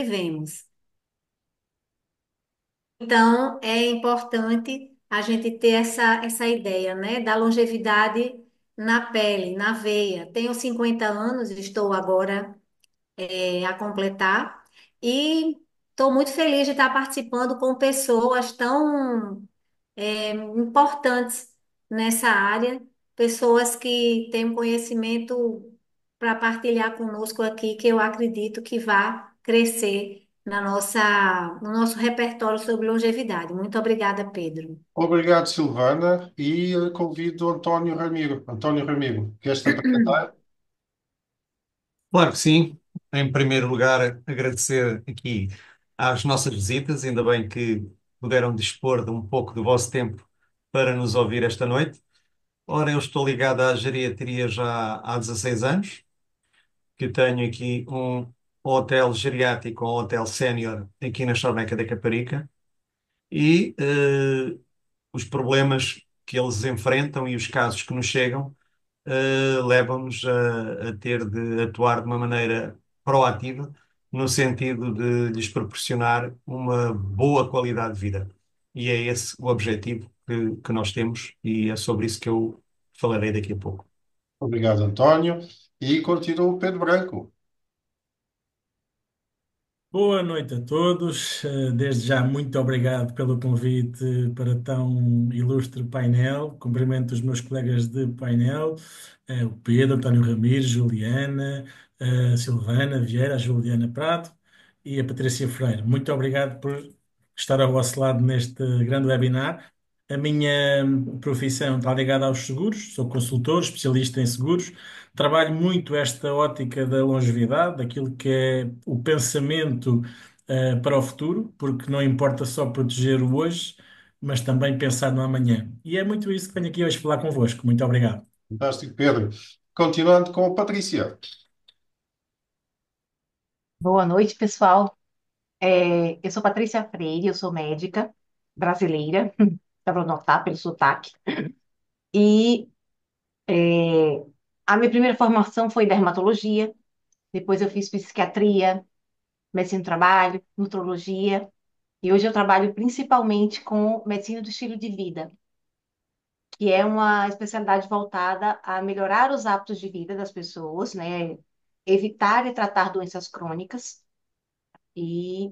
vivemos. Então, é importante a gente ter essa ideia, né, da longevidade na pele, na veia. Tenho 50 anos, estou agora a completar, e estou muito feliz de estar participando com pessoas tão importantes nessa área, pessoas que têm um conhecimento para partilhar conosco aqui, que eu acredito que vai crescer no nosso repertório sobre longevidade. Muito obrigada, Pedro. Obrigado, Silvana, e convido o António Ramiro. António Ramiro, queres-te apresentar? Claro que sim. Em primeiro lugar, agradecer aqui às nossas visitas, ainda bem que puderam dispor de um pouco do vosso tempo para nos ouvir esta noite. Ora, eu estou ligado à geriatria já há 16 anos, que tenho aqui um hotel geriátrico, um hotel sénior aqui na Charneca da Caparica, e os problemas que eles enfrentam e os casos que nos chegam levam-nos a ter de atuar de uma maneira proativa, no sentido de lhes proporcionar uma boa qualidade de vida. E é esse o objetivo que nós temos, e é sobre isso que eu falarei daqui a pouco. Obrigado, António. E continua o Pedro Branco. Boa noite a todos. Desde já, muito obrigado pelo convite para tão ilustre painel. Cumprimento os meus colegas de painel, o Pedro, António Ramires, Juliana, Silvana Vieira, a Juliana Prado e a Patrícia Freire. Muito obrigado por estar ao vosso lado neste grande webinar. A minha profissão está ligada aos seguros, sou consultor, especialista em seguros. Trabalho muito esta ótica da longevidade, daquilo que é o pensamento para o futuro, porque não importa só proteger o hoje, mas também pensar no amanhã. E é muito isso que venho aqui hoje falar convosco. Muito obrigado. Fantástico, Pedro. Continuando com a Patrícia. Boa noite, pessoal. Eu sou Patrícia Freire, eu sou médica brasileira, dá para notar pelo sotaque. E é, a minha primeira formação foi em dermatologia, depois eu fiz psiquiatria, medicina do trabalho, nutrologia, e hoje eu trabalho principalmente com medicina do estilo de vida, que é uma especialidade voltada a melhorar os hábitos de vida das pessoas, né? Evitar e tratar doenças crônicas. E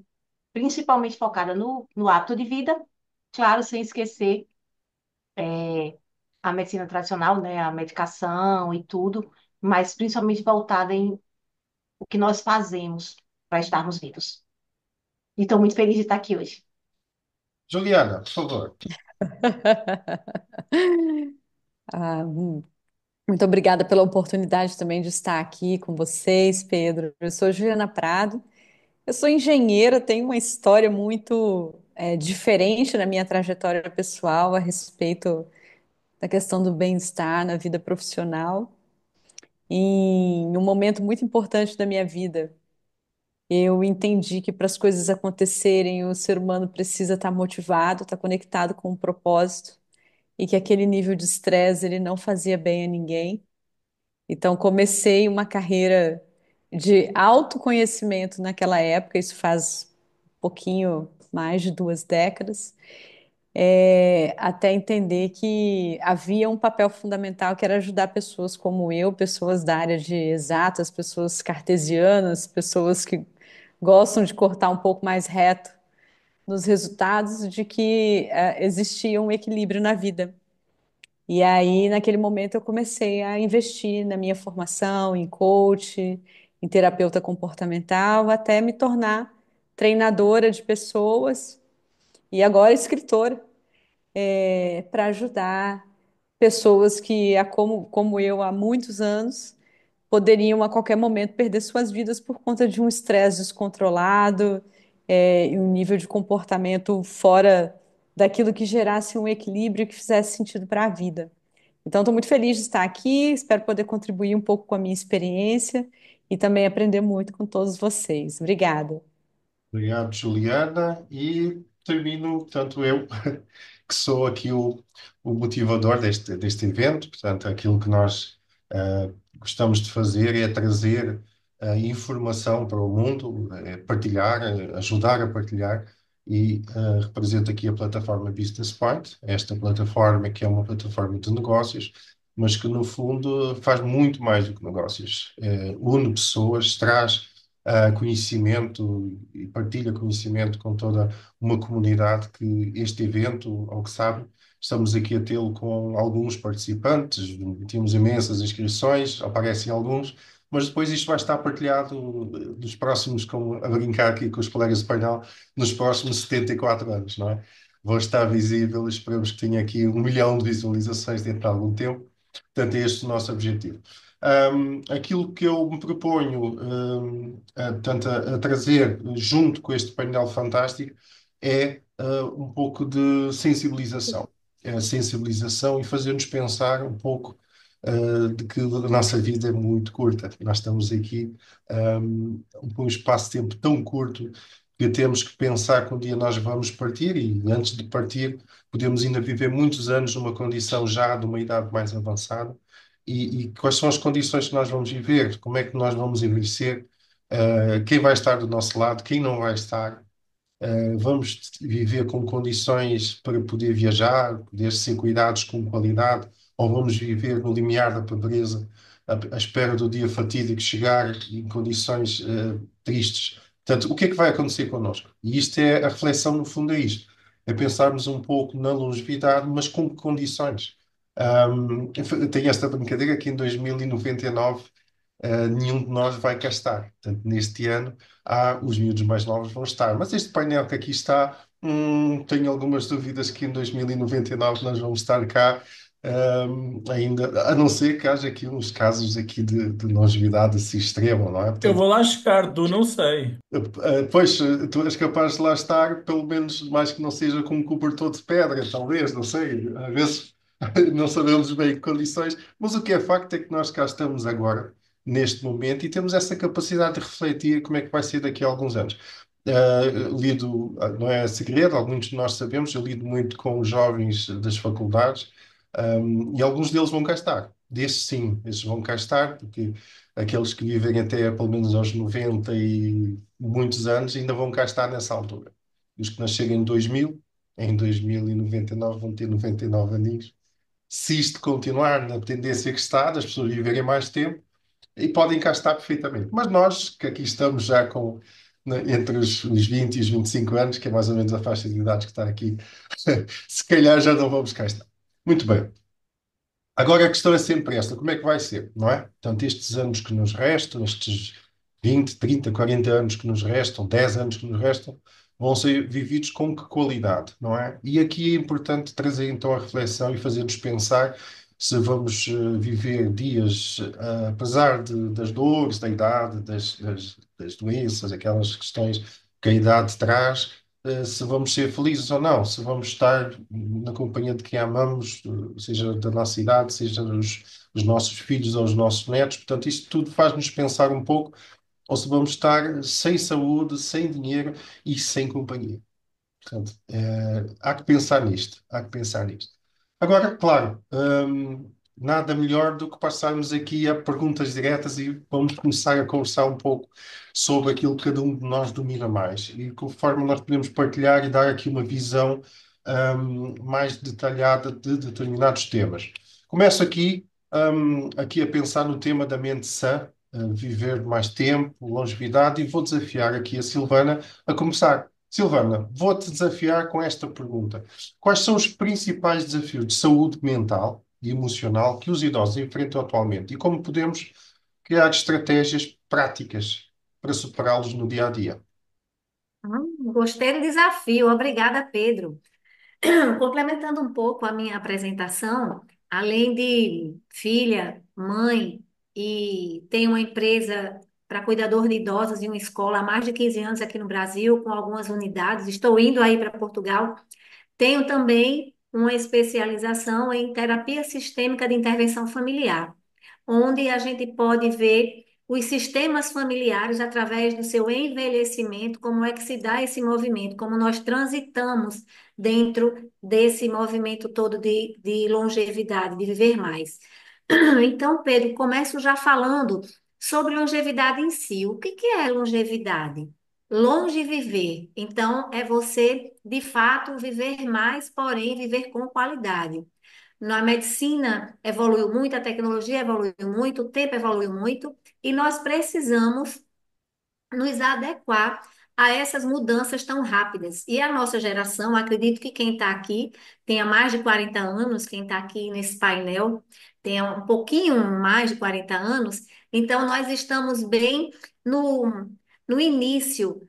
principalmente focada no hábito de vida, claro, sem esquecer a medicina tradicional, né, a medicação e tudo, mas principalmente voltada em o que nós fazemos para estarmos vivos. E estou muito feliz de estar aqui hoje. Juliana, por favor. Ah, muito obrigada pela oportunidade também de estar aqui com vocês, Pedro. Eu sou Juliana Prado, eu sou engenheira, tenho uma história muito diferente na minha trajetória pessoal a respeito da questão do bem-estar na vida profissional. Em um momento muito importante da minha vida, eu entendi que para as coisas acontecerem, o ser humano precisa estar motivado, estar conectado com um propósito, e que aquele nível de estresse ele não fazia bem a ninguém. Então, comecei uma carreira de autoconhecimento naquela época, isso faz um pouquinho mais de 2 décadas, até entender que havia um papel fundamental que era ajudar pessoas como eu, pessoas da área de exatas, pessoas cartesianas, pessoas que gostam de cortar um pouco mais reto nos resultados, de que existia um equilíbrio na vida. E aí, naquele momento, eu comecei a investir na minha formação em coach, em terapeuta comportamental, até me tornar treinadora de pessoas e agora escritora, para ajudar pessoas que, como eu, há muitos anos, poderiam a qualquer momento perder suas vidas por conta de um estresse descontrolado, e um nível de comportamento fora daquilo que gerasse um equilíbrio que fizesse sentido para a vida. Então, estou muito feliz de estar aqui, espero poder contribuir um pouco com a minha experiência e também aprender muito com todos vocês. Obrigada. Obrigado, Juliana. E termino, portanto, eu, que sou aqui o motivador deste evento. Portanto, aquilo que nós gostamos de fazer é trazer informação para o mundo, partilhar, ajudar a partilhar. E represento aqui a plataforma Business Point, esta plataforma que é uma plataforma de negócios, mas que no fundo faz muito mais do que negócios. Une pessoas, traz conhecimento e partilha conhecimento com toda uma comunidade que este evento, ao que sabe, estamos aqui a tê-lo com alguns participantes, temos imensas inscrições, aparecem alguns, mas depois isto vai estar partilhado nos próximos, a brincar aqui com os colegas de painel, nos próximos 74 anos, não é? Vou estar visível, esperamos que tenha aqui 1 milhão de visualizações dentro de algum tempo. Portanto, é este o nosso objetivo. Aquilo que eu me proponho, portanto, a trazer junto com este painel fantástico é um pouco de sensibilização. É sensibilização e fazer-nos pensar um pouco de que a nossa vida é muito curta. Nós estamos aqui por um espaço de tempo tão curto que temos que pensar que um dia nós vamos partir e antes de partir podemos ainda viver muitos anos numa condição já de uma idade mais avançada. E quais são as condições que nós vamos viver? Como é que nós vamos envelhecer? Quem vai estar do nosso lado? Quem não vai estar? Vamos viver com condições para poder viajar, poder ser cuidados com qualidade, ou vamos viver no limiar da pobreza, à espera do dia fatídico chegar em condições tristes. Portanto, o que é que vai acontecer connosco? E isto é a reflexão, no fundo, é isto. É pensarmos um pouco na longevidade, mas com que condições. Eu tenho esta brincadeira que em 2099 nenhum de nós vai cá estar. Portanto, neste ano, os miúdos mais novos vão estar. Mas este painel que aqui está, tenho algumas dúvidas que em 2099 nós vamos estar cá, ainda, a não ser que haja aqui uns casos aqui de longevidade assim extrema, não é? Eu Portanto, vou lá chegar, tu não sei. pois, tu és capaz de lá estar, pelo menos mais que não seja com um cobertor de pedra, talvez, não sei. Às vezes não sabemos bem que condições, mas o que é facto é que nós cá estamos agora, neste momento, e temos essa capacidade de refletir como é que vai ser daqui a alguns anos. Lido, não é segredo, alguns de nós sabemos, eu lido muito com os jovens das faculdades, e alguns deles vão cá estar. Desses sim, esses vão cá estar, porque aqueles que vivem até pelo menos aos 90 e muitos anos ainda vão cá estar nessa altura. E os que nascerem em 2099 vão ter 99 aninhos. Se isto continuar na tendência que está, das pessoas viverem mais tempo, e podem cá estar perfeitamente. Mas nós, que aqui estamos já com, entre os 20 e os 25 anos, que é mais ou menos a faixa de idades que está aqui, se calhar já não vamos cá estar. Muito bem. Agora a questão é sempre esta: como é que vai ser, não é? Portanto, estes anos que nos restam, estes 20, 30, 40 anos que nos restam, 10 anos que nos restam, vão ser vividos com que qualidade, não é? E aqui é importante trazer então a reflexão e fazer-nos pensar se vamos viver dias, apesar das dores, da idade, das doenças, aquelas questões que a idade traz, se vamos ser felizes ou não, se vamos estar na companhia de quem amamos, seja da nossa idade, seja os nossos filhos ou os nossos netos. Portanto, isto tudo faz-nos pensar um pouco, ou se vamos estar sem saúde, sem dinheiro e sem companhia. Portanto, há que pensar nisto, há que pensar nisto. Agora, claro, nada melhor do que passarmos aqui a perguntas diretas e vamos começar a conversar um pouco sobre aquilo que cada um de nós domina mais e conforme nós podemos partilhar e dar aqui uma visão, mais detalhada de determinados temas. Começo aqui a pensar no tema da mente sã, viver mais tempo, longevidade, e vou desafiar aqui a Silvana a começar. Silvana, vou-te desafiar com esta pergunta. Quais são os principais desafios de saúde mental e emocional que os idosos enfrentam atualmente e como podemos criar estratégias práticas para superá-los no dia a dia? Gostei do desafio. Obrigada, Pedro. Complementando um pouco a minha apresentação, além de filha, mãe e tenho uma empresa para cuidador de idosos e uma escola há mais de 15 anos aqui no Brasil, com algumas unidades, estou indo aí para Portugal. Tenho também uma especialização em terapia sistêmica de intervenção familiar, onde a gente pode ver os sistemas familiares através do seu envelhecimento, como é que se dá esse movimento, como nós transitamos dentro desse movimento todo de longevidade, de viver mais. Então, Pedro, começo já falando Sobre longevidade em si, o que que é longevidade? Longe viver. Então, é você, de fato, viver mais, porém, viver com qualidade. Na medicina evoluiu muito, a tecnologia evoluiu muito, o tempo evoluiu muito, e nós precisamos nos adequar a essas mudanças tão rápidas. E a nossa geração, acredito que quem está aqui tenha mais de 40 anos, quem está aqui nesse painel tenha um pouquinho mais de 40 anos, então nós estamos bem no início.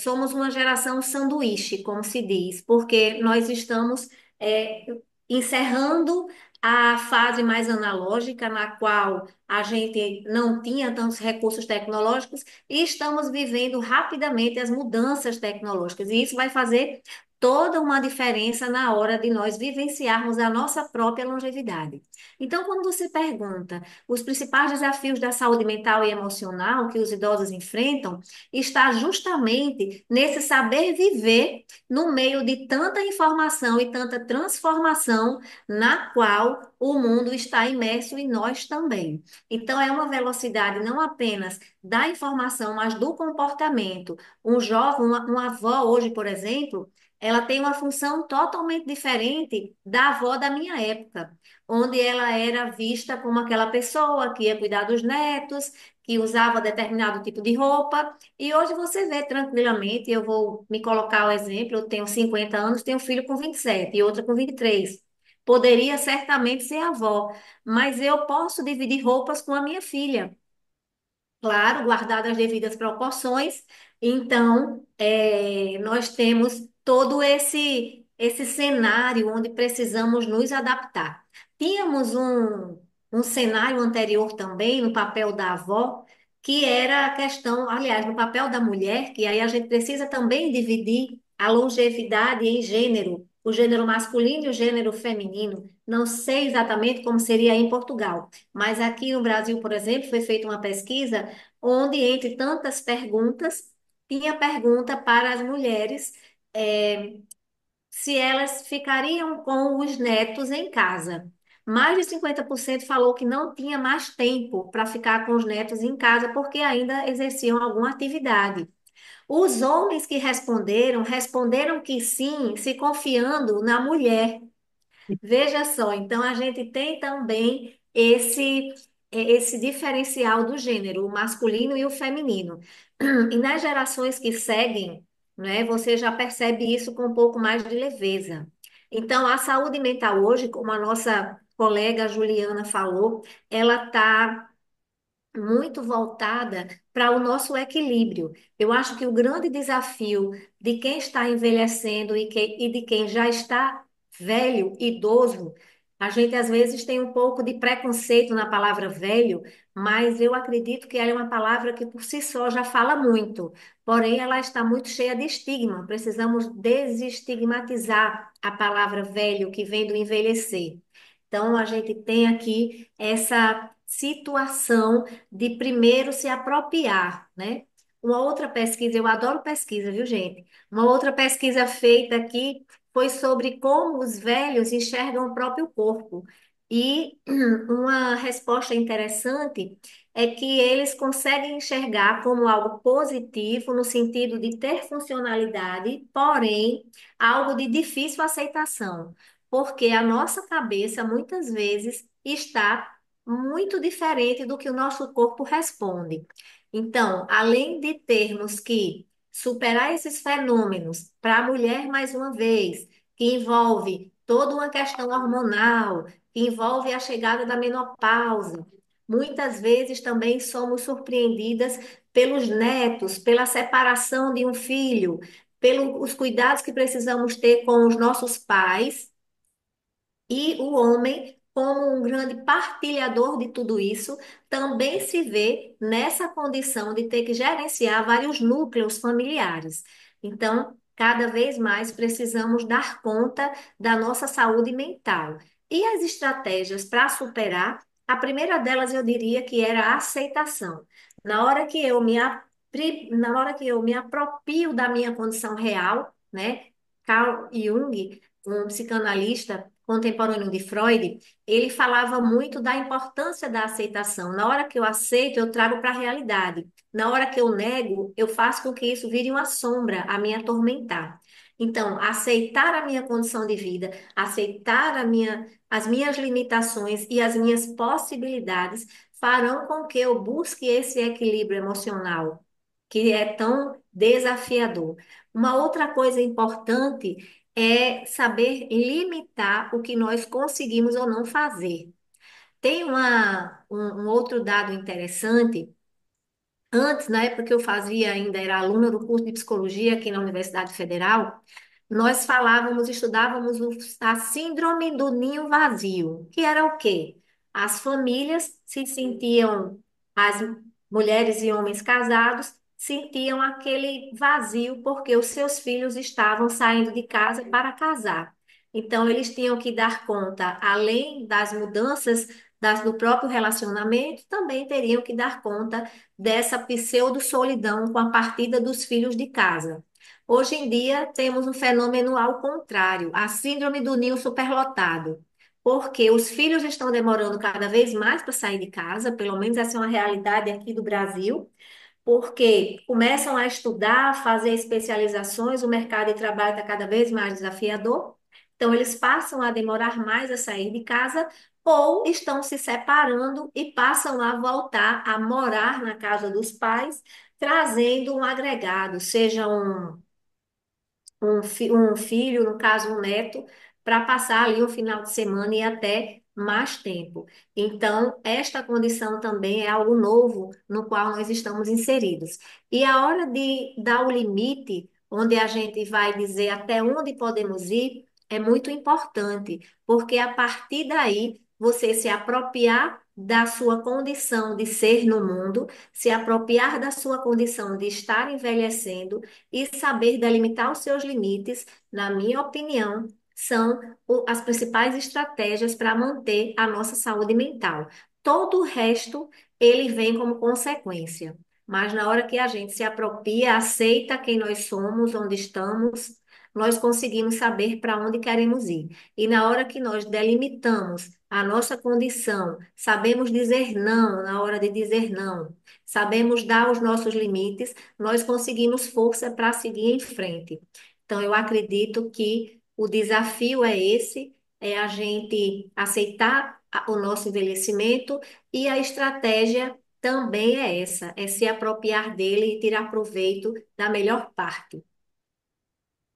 Somos uma geração sanduíche, como se diz, porque nós estamos é, encerrando a fase mais analógica, na qual a gente não tinha tantos recursos tecnológicos e estamos vivendo rapidamente as mudanças tecnológicas. E isso vai fazer toda uma diferença na hora de nós vivenciarmos a nossa própria longevidade. Então, quando você pergunta os principais desafios da saúde mental e emocional que os idosos enfrentam, está justamente nesse saber viver no meio de tanta informação e tanta transformação na qual o mundo está imerso e nós também. Então, é uma velocidade não apenas da informação, mas do comportamento. Um jovem, uma avó hoje, por exemplo, ela tem uma função totalmente diferente da avó da minha época, onde ela era vista como aquela pessoa que ia cuidar dos netos, que usava determinado tipo de roupa, e hoje você vê tranquilamente, eu vou me colocar o exemplo, eu tenho 50 anos, tenho um filho com 27 e outra com 23. Poderia certamente ser avó, mas eu posso dividir roupas com a minha filha. Claro, guardadas as devidas proporções. Então, nós temos todo esse cenário onde precisamos nos adaptar. Tínhamos um cenário anterior também, no papel da avó, que era a questão, aliás, no papel da mulher, que aí a gente precisa também dividir a longevidade em gênero, o gênero masculino e o gênero feminino. Não sei exatamente como seria em Portugal, mas aqui no Brasil, por exemplo, foi feita uma pesquisa onde, entre tantas perguntas, tinha pergunta para as mulheres, se elas ficariam com os netos em casa. Mais de 50% falou que não tinha mais tempo para ficar com os netos em casa porque ainda exerciam alguma atividade. Os homens que responderam, responderam que sim, se confiando na mulher. Veja só, então a gente tem também esse diferencial do gênero, o masculino e o feminino. E nas gerações que seguem, né, você já percebe isso com um pouco mais de leveza. Então, a saúde mental hoje, como a nossa colega Juliana falou, ela está muito voltada para o nosso equilíbrio. Eu acho que o grande desafio de quem está envelhecendo e de quem já está velho, idoso, a gente às vezes tem um pouco de preconceito na palavra velho, mas eu acredito que ela é uma palavra que por si só já fala muito, porém ela está muito cheia de estigma. Precisamos desestigmatizar a palavra velho que vem do envelhecer. Então, a gente tem aqui essa situação de primeiro se apropriar, né? Uma outra pesquisa, eu adoro pesquisa, viu, gente? Uma outra pesquisa feita aqui foi sobre como os velhos enxergam o próprio corpo. E uma resposta interessante é que eles conseguem enxergar como algo positivo, no sentido de ter funcionalidade, porém, algo de difícil aceitação, porque a nossa cabeça muitas vezes está muito diferente do que o nosso corpo responde. Então, além de termos que superar esses fenômenos para a mulher, mais uma vez, que envolve toda uma questão hormonal, que envolve a chegada da menopausa, muitas vezes também somos surpreendidas pelos netos, pela separação de um filho, pelos cuidados que precisamos ter com os nossos pais e o homem, como um grande partilhador de tudo isso, também se vê nessa condição de ter que gerenciar vários núcleos familiares. Então, cada vez mais precisamos dar conta da nossa saúde mental. E as estratégias para superar, a primeira delas eu diria que era a aceitação. Na hora que eu na hora que eu me aproprio da minha condição real, né? Carl Jung, um psicanalista contemporâneo de Freud, ele falava muito da importância da aceitação. Na hora que eu aceito, eu trago para a realidade. Na hora que eu nego, eu faço com que isso vire uma sombra a me atormentar. Então, aceitar a minha condição de vida, aceitar as minhas limitações e as minhas possibilidades farão com que eu busque esse equilíbrio emocional, que é tão desafiador. Uma outra coisa importante é saber limitar o que nós conseguimos ou não fazer. Tem um outro dado interessante. Antes, na época que eu fazia ainda, era aluna do curso de psicologia aqui na Universidade Federal, nós falávamos, estudávamos a síndrome do ninho vazio, que era o quê? As famílias se sentiam, as mulheres e homens casados sentiam aquele vazio porque os seus filhos estavam saindo de casa para casar. Então, eles tinham que dar conta, além das mudanças do próprio relacionamento, também teriam que dar conta dessa pseudo-solidão com a partida dos filhos de casa. Hoje em dia, temos um fenômeno ao contrário, a síndrome do ninho superlotado, porque os filhos estão demorando cada vez mais para sair de casa, pelo menos essa é uma realidade aqui do Brasil, porque começam a estudar, fazer especializações, o mercado de trabalho está cada vez mais desafiador, então eles passam a demorar mais a sair de casa ou estão se separando e passam a voltar a morar na casa dos pais, trazendo um agregado, seja um filho, no caso um neto, para passar ali o final de semana e até mais tempo. Então, esta condição também é algo novo no qual nós estamos inseridos. E a hora de dar o limite, onde a gente vai dizer até onde podemos ir, é muito importante, porque a partir daí você se apropriar da sua condição de ser no mundo, se apropriar da sua condição de estar envelhecendo e saber delimitar os seus limites, na minha opinião, são as principais estratégias para manter a nossa saúde mental. Todo o resto, ele vem como consequência. Mas na hora que a gente se apropria, aceita quem nós somos, onde estamos, nós conseguimos saber para onde queremos ir. E na hora que nós delimitamos a nossa condição, sabemos dizer não na hora de dizer não, sabemos dar os nossos limites, nós conseguimos força para seguir em frente. Então, eu acredito que o desafio é esse, é a gente aceitar o nosso envelhecimento e a estratégia também é essa, é se apropriar dele e tirar proveito da melhor parte.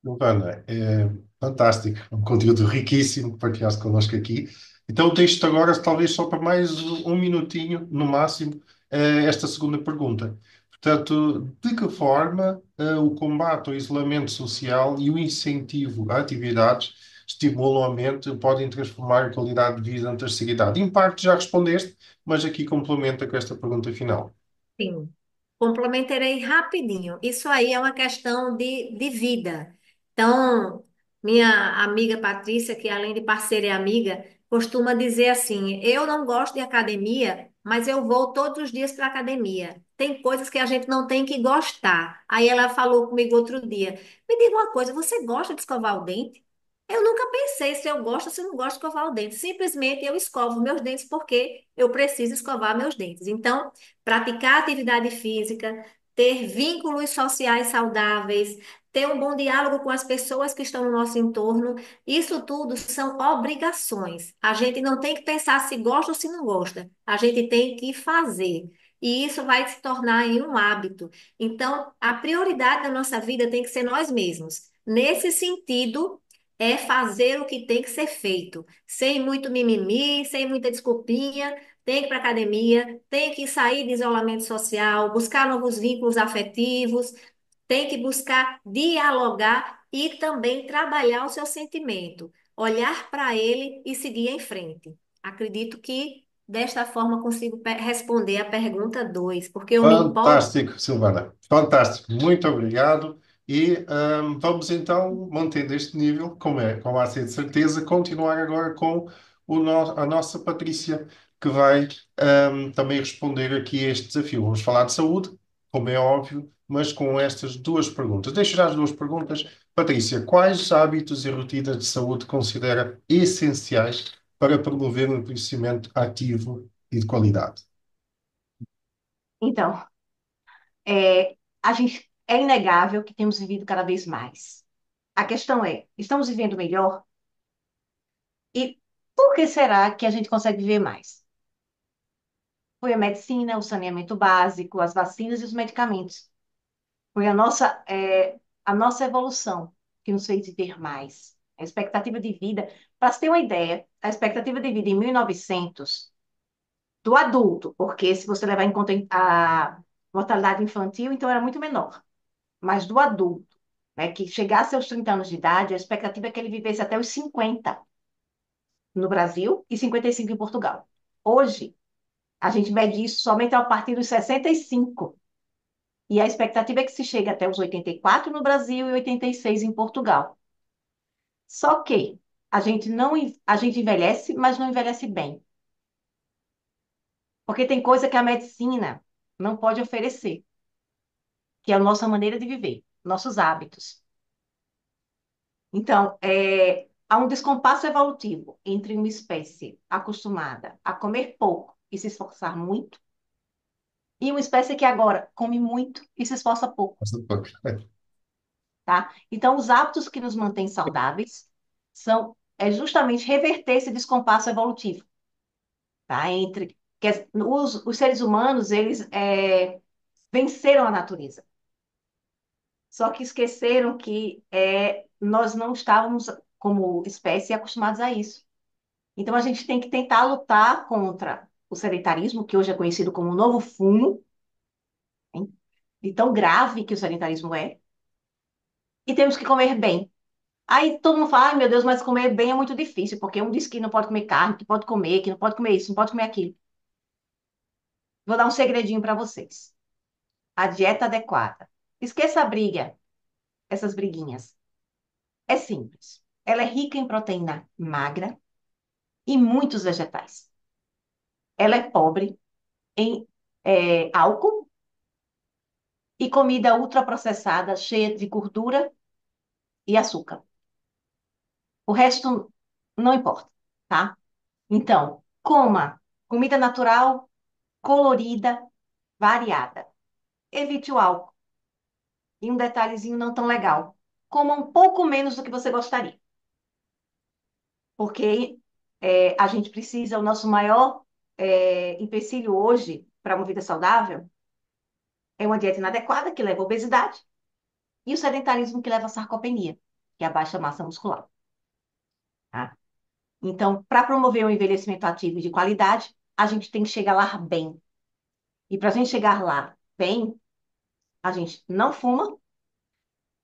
Giovana, é fantástico, um conteúdo riquíssimo que partilhaste connosco aqui. Então, deixo-te agora, talvez só para mais um minutinho, no máximo, esta segunda pergunta. Portanto, de que forma o combate ao isolamento social e o incentivo a atividades estimulam a mente, podem transformar a qualidade de vida na terceira idade? Em parte já respondeste, mas aqui complementa com esta pergunta final. Sim. Complementarei rapidinho. Isso aí é uma questão de vida. Então, minha amiga Patrícia, que além de parceira é amiga, costuma dizer assim: eu não gosto de academia, mas eu vou todos os dias para academia. Tem coisas que a gente não tem que gostar. Aí ela falou comigo outro dia: me diga uma coisa, você gosta de escovar o dente? Eu nunca pensei se eu gosto ou se não gosto de escovar o dente. Simplesmente eu escovo meus dentes porque eu preciso escovar meus dentes. Então, praticar atividade física, ter vínculos sociais saudáveis, ter um bom diálogo com as pessoas que estão no nosso entorno, isso tudo são obrigações. A gente não tem que pensar se gosta ou se não gosta, a gente tem que fazer. E isso vai se tornar em um hábito. Então, a prioridade da nossa vida tem que ser nós mesmos. Nesse sentido, é fazer o que tem que ser feito, sem muito mimimi, sem muita desculpinha, tem que ir para academia, tem que sair de isolamento social, buscar novos vínculos afetivos, tem que buscar dialogar e também trabalhar o seu sentimento, olhar para ele e seguir em frente. Acredito que desta forma consigo responder a pergunta 2, porque eu me empolgo. Fantástico, Silvana. Fantástico. Muito obrigado. E vamos então, mantendo este nível, como há de certeza, continuar agora com a nossa Patrícia, que vai também responder aqui a este desafio. Vamos falar de saúde, como é óbvio, mas com estas duas perguntas. Deixo já as duas perguntas Patrícia, quais hábitos e rotinas de saúde considera essenciais para promover um envelhecimento ativo e de qualidade? Então, a gente é inegável que temos vivido cada vez mais. A questão é, estamos vivendo melhor? E por que será que a gente consegue viver mais? Foi a medicina, o saneamento básico, as vacinas e os medicamentos. Foi a nossa evolução que nos fez viver mais. A expectativa de vida, para você ter uma ideia, a expectativa de vida em 1900 do adulto, porque se você levar em conta a mortalidade infantil, então era muito menor. Mas do adulto, né, que chegasse aos 30 anos de idade, a expectativa é que ele vivesse até os 50 no Brasil e 55 em Portugal. Hoje, a gente mede isso somente a partir dos 65. E a expectativa é que se chegue até os 84 no Brasil e 86 em Portugal. Só que a gente envelhece, mas não envelhece bem. Porque tem coisa que a medicina não pode oferecer, que é a nossa maneira de viver, nossos hábitos. Então, há um descompasso evolutivo entre uma espécie acostumada a comer pouco e se esforçar muito, e uma espécie que agora come muito e se esforça pouco, tá? Então, os hábitos que nos mantêm saudáveis é justamente reverter esse descompasso evolutivo, tá? Entre que os seres humanos, eles venceram a natureza. Só que esqueceram que nós não estávamos, como espécie, acostumados a isso. Então, a gente tem que tentar lutar contra o sedentarismo, que hoje é conhecido como o novo fumo, hein? De tão grave que o sedentarismo é, e temos que comer bem. Aí todo mundo fala, ai meu Deus, mas comer bem é muito difícil, porque um diz que não pode comer carne, que pode comer, que não pode comer isso, não pode comer aquilo. Vou dar um segredinho para vocês. A dieta adequada. Esqueça a briga, essas briguinhas. É simples. Ela é rica em proteína magra e muitos vegetais. Ela é pobre em álcool e comida ultraprocessada, cheia de gordura e açúcar. O resto não importa, tá? Então, coma comida natural, colorida, variada. Evite o álcool. E um detalhezinho não tão legal. Coma um pouco menos do que você gostaria. Porque a gente precisa, o nosso maior empecilho hoje para uma vida saudável é uma dieta inadequada que leva à obesidade e o sedentarismo que leva à sarcopenia, que é a baixa massa muscular. Tá? Então, para promover um envelhecimento ativo e de qualidade, a gente tem que chegar lá bem. E para a gente chegar lá bem, a gente não fuma.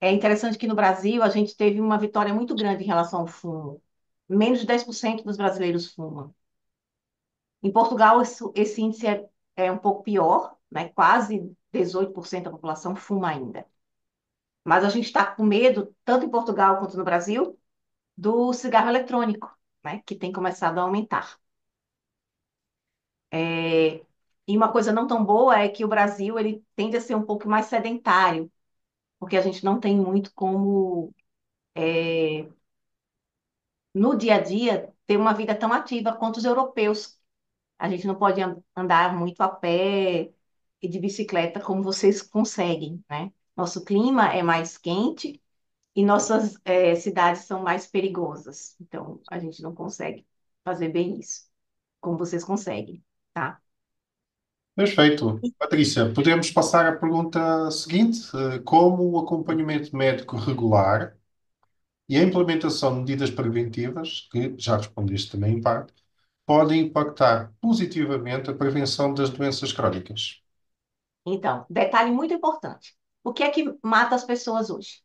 É interessante que no Brasil a gente teve uma vitória muito grande em relação ao fumo. Menos de 10% dos brasileiros fumam. Em Portugal, esse índice é um pouco pior, né? Quase 18% da população fuma ainda. Mas a gente está com medo, tanto em Portugal quanto no Brasil, do cigarro eletrônico, né? Que tem começado a aumentar. É, E uma coisa não tão boa é que o Brasil ele tende a ser um pouco mais sedentário, porque a gente não tem muito como, no dia a dia, ter uma vida tão ativa quanto os europeus. A gente não pode andar muito a pé e de bicicleta como vocês conseguem, né? Nosso clima é mais quente e nossas cidades são mais perigosas. Então, a gente não consegue fazer bem isso, como vocês conseguem, tá? Perfeito. Patrícia, podemos passar à pergunta seguinte. Como o acompanhamento médico regular e a implementação de medidas preventivas, que já respondeste também em parte, podem impactar positivamente a prevenção das doenças crónicas? Então, detalhe muito importante. O que é que mata as pessoas hoje?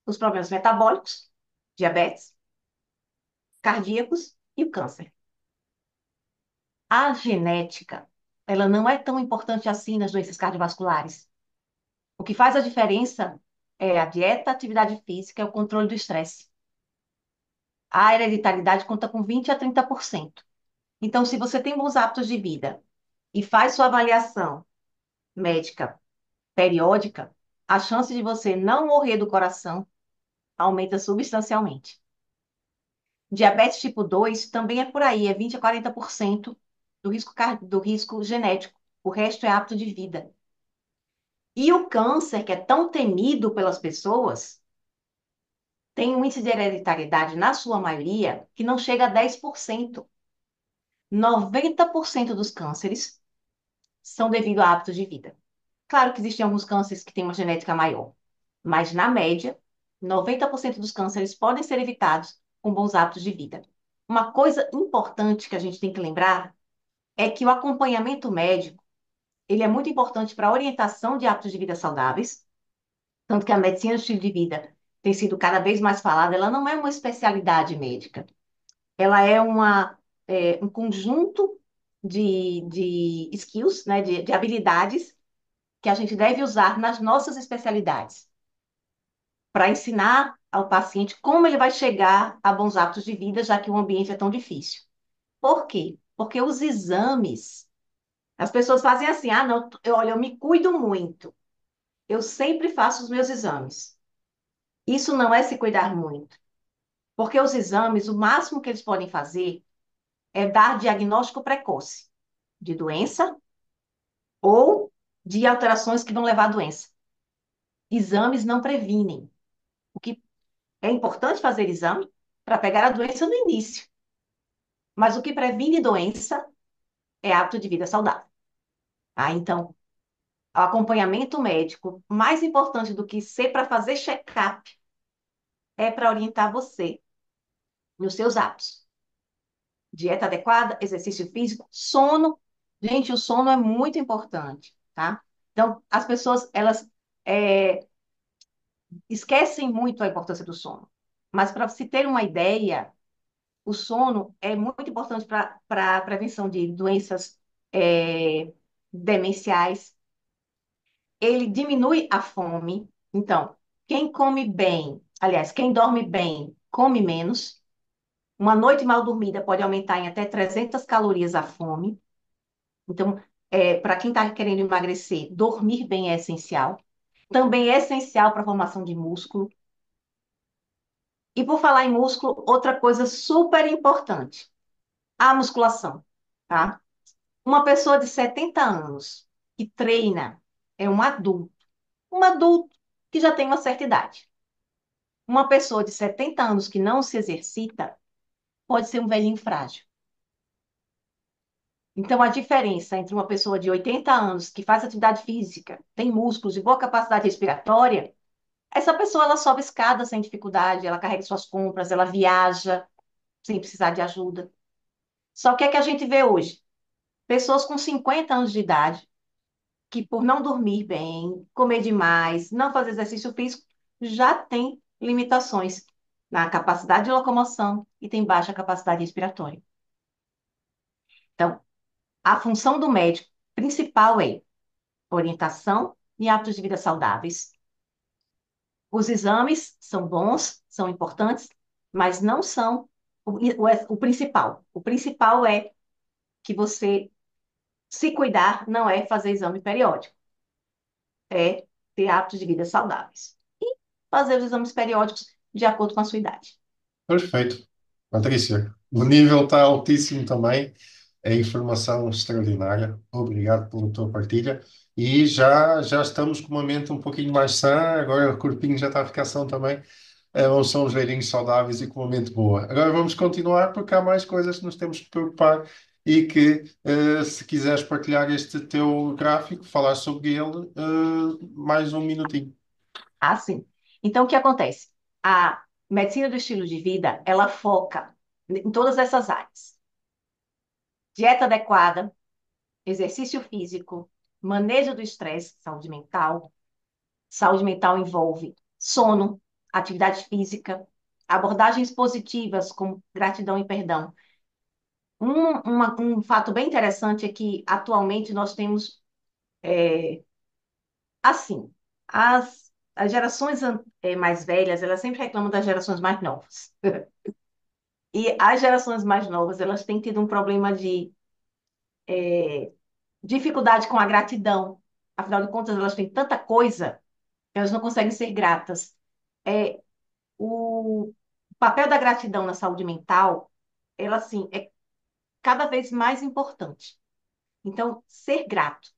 Os problemas metabólicos, diabetes, cardíacos e o câncer. A genética, ela não é tão importante assim nas doenças cardiovasculares. O que faz a diferença é a dieta, a atividade física e o controle do estresse. A hereditariedade conta com 20 a 30%. Então, se você tem bons hábitos de vida e faz sua avaliação médica periódica, a chance de você não morrer do coração aumenta substancialmente. Diabetes tipo 2 também é por aí, é 20 a 40% do risco genético. O resto é hábito de vida. E o câncer, que é tão temido pelas pessoas, tem um índice de hereditariedade, na sua maioria, que não chega a 10%. 90% dos cânceres são devido a hábitos de vida. Claro que existem alguns cânceres que têm uma genética maior, mas na média, 90% dos cânceres podem ser evitados com bons hábitos de vida. Uma coisa importante que a gente tem que lembrar é que o acompanhamento médico, ele é muito importante para a orientação de hábitos de vida saudáveis, tanto que a medicina do estilo de vida tem sido cada vez mais falada, ela não é uma especialidade médica, ela é um conjunto de skills, né, de habilidades que a gente deve usar nas nossas especialidades, para ensinar ao paciente como ele vai chegar a bons hábitos de vida, já que o ambiente é tão difícil. Por quê? Porque os exames, as pessoas fazem assim, ah, não, olha, eu me cuido muito, eu sempre faço os meus exames. Isso não é se cuidar muito, porque os exames, o máximo que eles podem fazer é dar diagnóstico precoce de doença ou de alterações que vão levar à doença. Exames não previnem. O que é importante fazer exame para pegar a doença no início, mas o que previne doença é hábito de vida saudável. Tá? Então, o acompanhamento médico, mais importante do que ser para fazer check-up, é para orientar você nos seus hábitos. Dieta adequada, exercício físico, sono. Gente, o sono é muito importante, tá? Então, as pessoas, elas é, esquecem muito a importância do sono. Mas para se ter uma ideia, o sono é muito importante para a prevenção de doenças demenciais. Ele diminui a fome. Então, quem come bem, aliás, quem dorme bem, come menos. Uma noite mal dormida pode aumentar em até 300 calorias a fome. Então, para quem está querendo emagrecer, dormir bem é essencial. Também é essencial para a formação de músculo. E por falar em músculo, outra coisa super importante, a musculação, tá? Uma pessoa de 70 anos que treina é um adulto que já tem uma certa idade. Uma pessoa de 70 anos que não se exercita pode ser um velhinho frágil. Então, a diferença entre uma pessoa de 80 anos que faz atividade física, tem músculos e boa capacidade respiratória, essa pessoa ela sobe escada sem dificuldade, ela carrega suas compras, ela viaja sem precisar de ajuda. Só que é que a gente vê hoje? Pessoas com 50 anos de idade que, por não dormir bem, comer demais, não fazer exercício físico, já tem limitações na capacidade de locomoção e tem baixa capacidade respiratória. Então, a função do médico principal é orientação e hábitos de vida saudáveis. Os exames são bons, são importantes, mas não são o principal. O principal é que você se cuidar não é fazer exame periódico, é ter hábitos de vida saudáveis. E fazer os exames periódicos de acordo com a sua idade. Perfeito. Patrícia, o nível está altíssimo também. É informação extraordinária. Obrigado pela tua partilha. E já estamos com uma mente um pouquinho mais sã. Agora o corpinho já está a ficar são também. São os velhinhos saudáveis e com uma mente boa. Agora vamos continuar porque há mais coisas que nos temos que preocupar e que, se quiseres partilhar este teu gráfico, falar sobre ele, mais um minutinho. Ah, sim. Então, o que acontece? A medicina do estilo de vida, ela foca em todas essas áreas. Dieta adequada, exercício físico, manejo do estresse, saúde mental. Saúde mental envolve sono, atividade física, abordagens positivas como gratidão e perdão. Um fato bem interessante é que atualmente nós temos, assim, as gerações mais velhas, elas sempre reclamam das gerações mais novas. E as gerações mais novas, elas têm tido um problema de dificuldade com a gratidão. Afinal de contas, elas têm tanta coisa, elas não conseguem ser gratas. É, O papel da gratidão na saúde mental, ela, assim, é cada vez mais importante. Então, ser grato,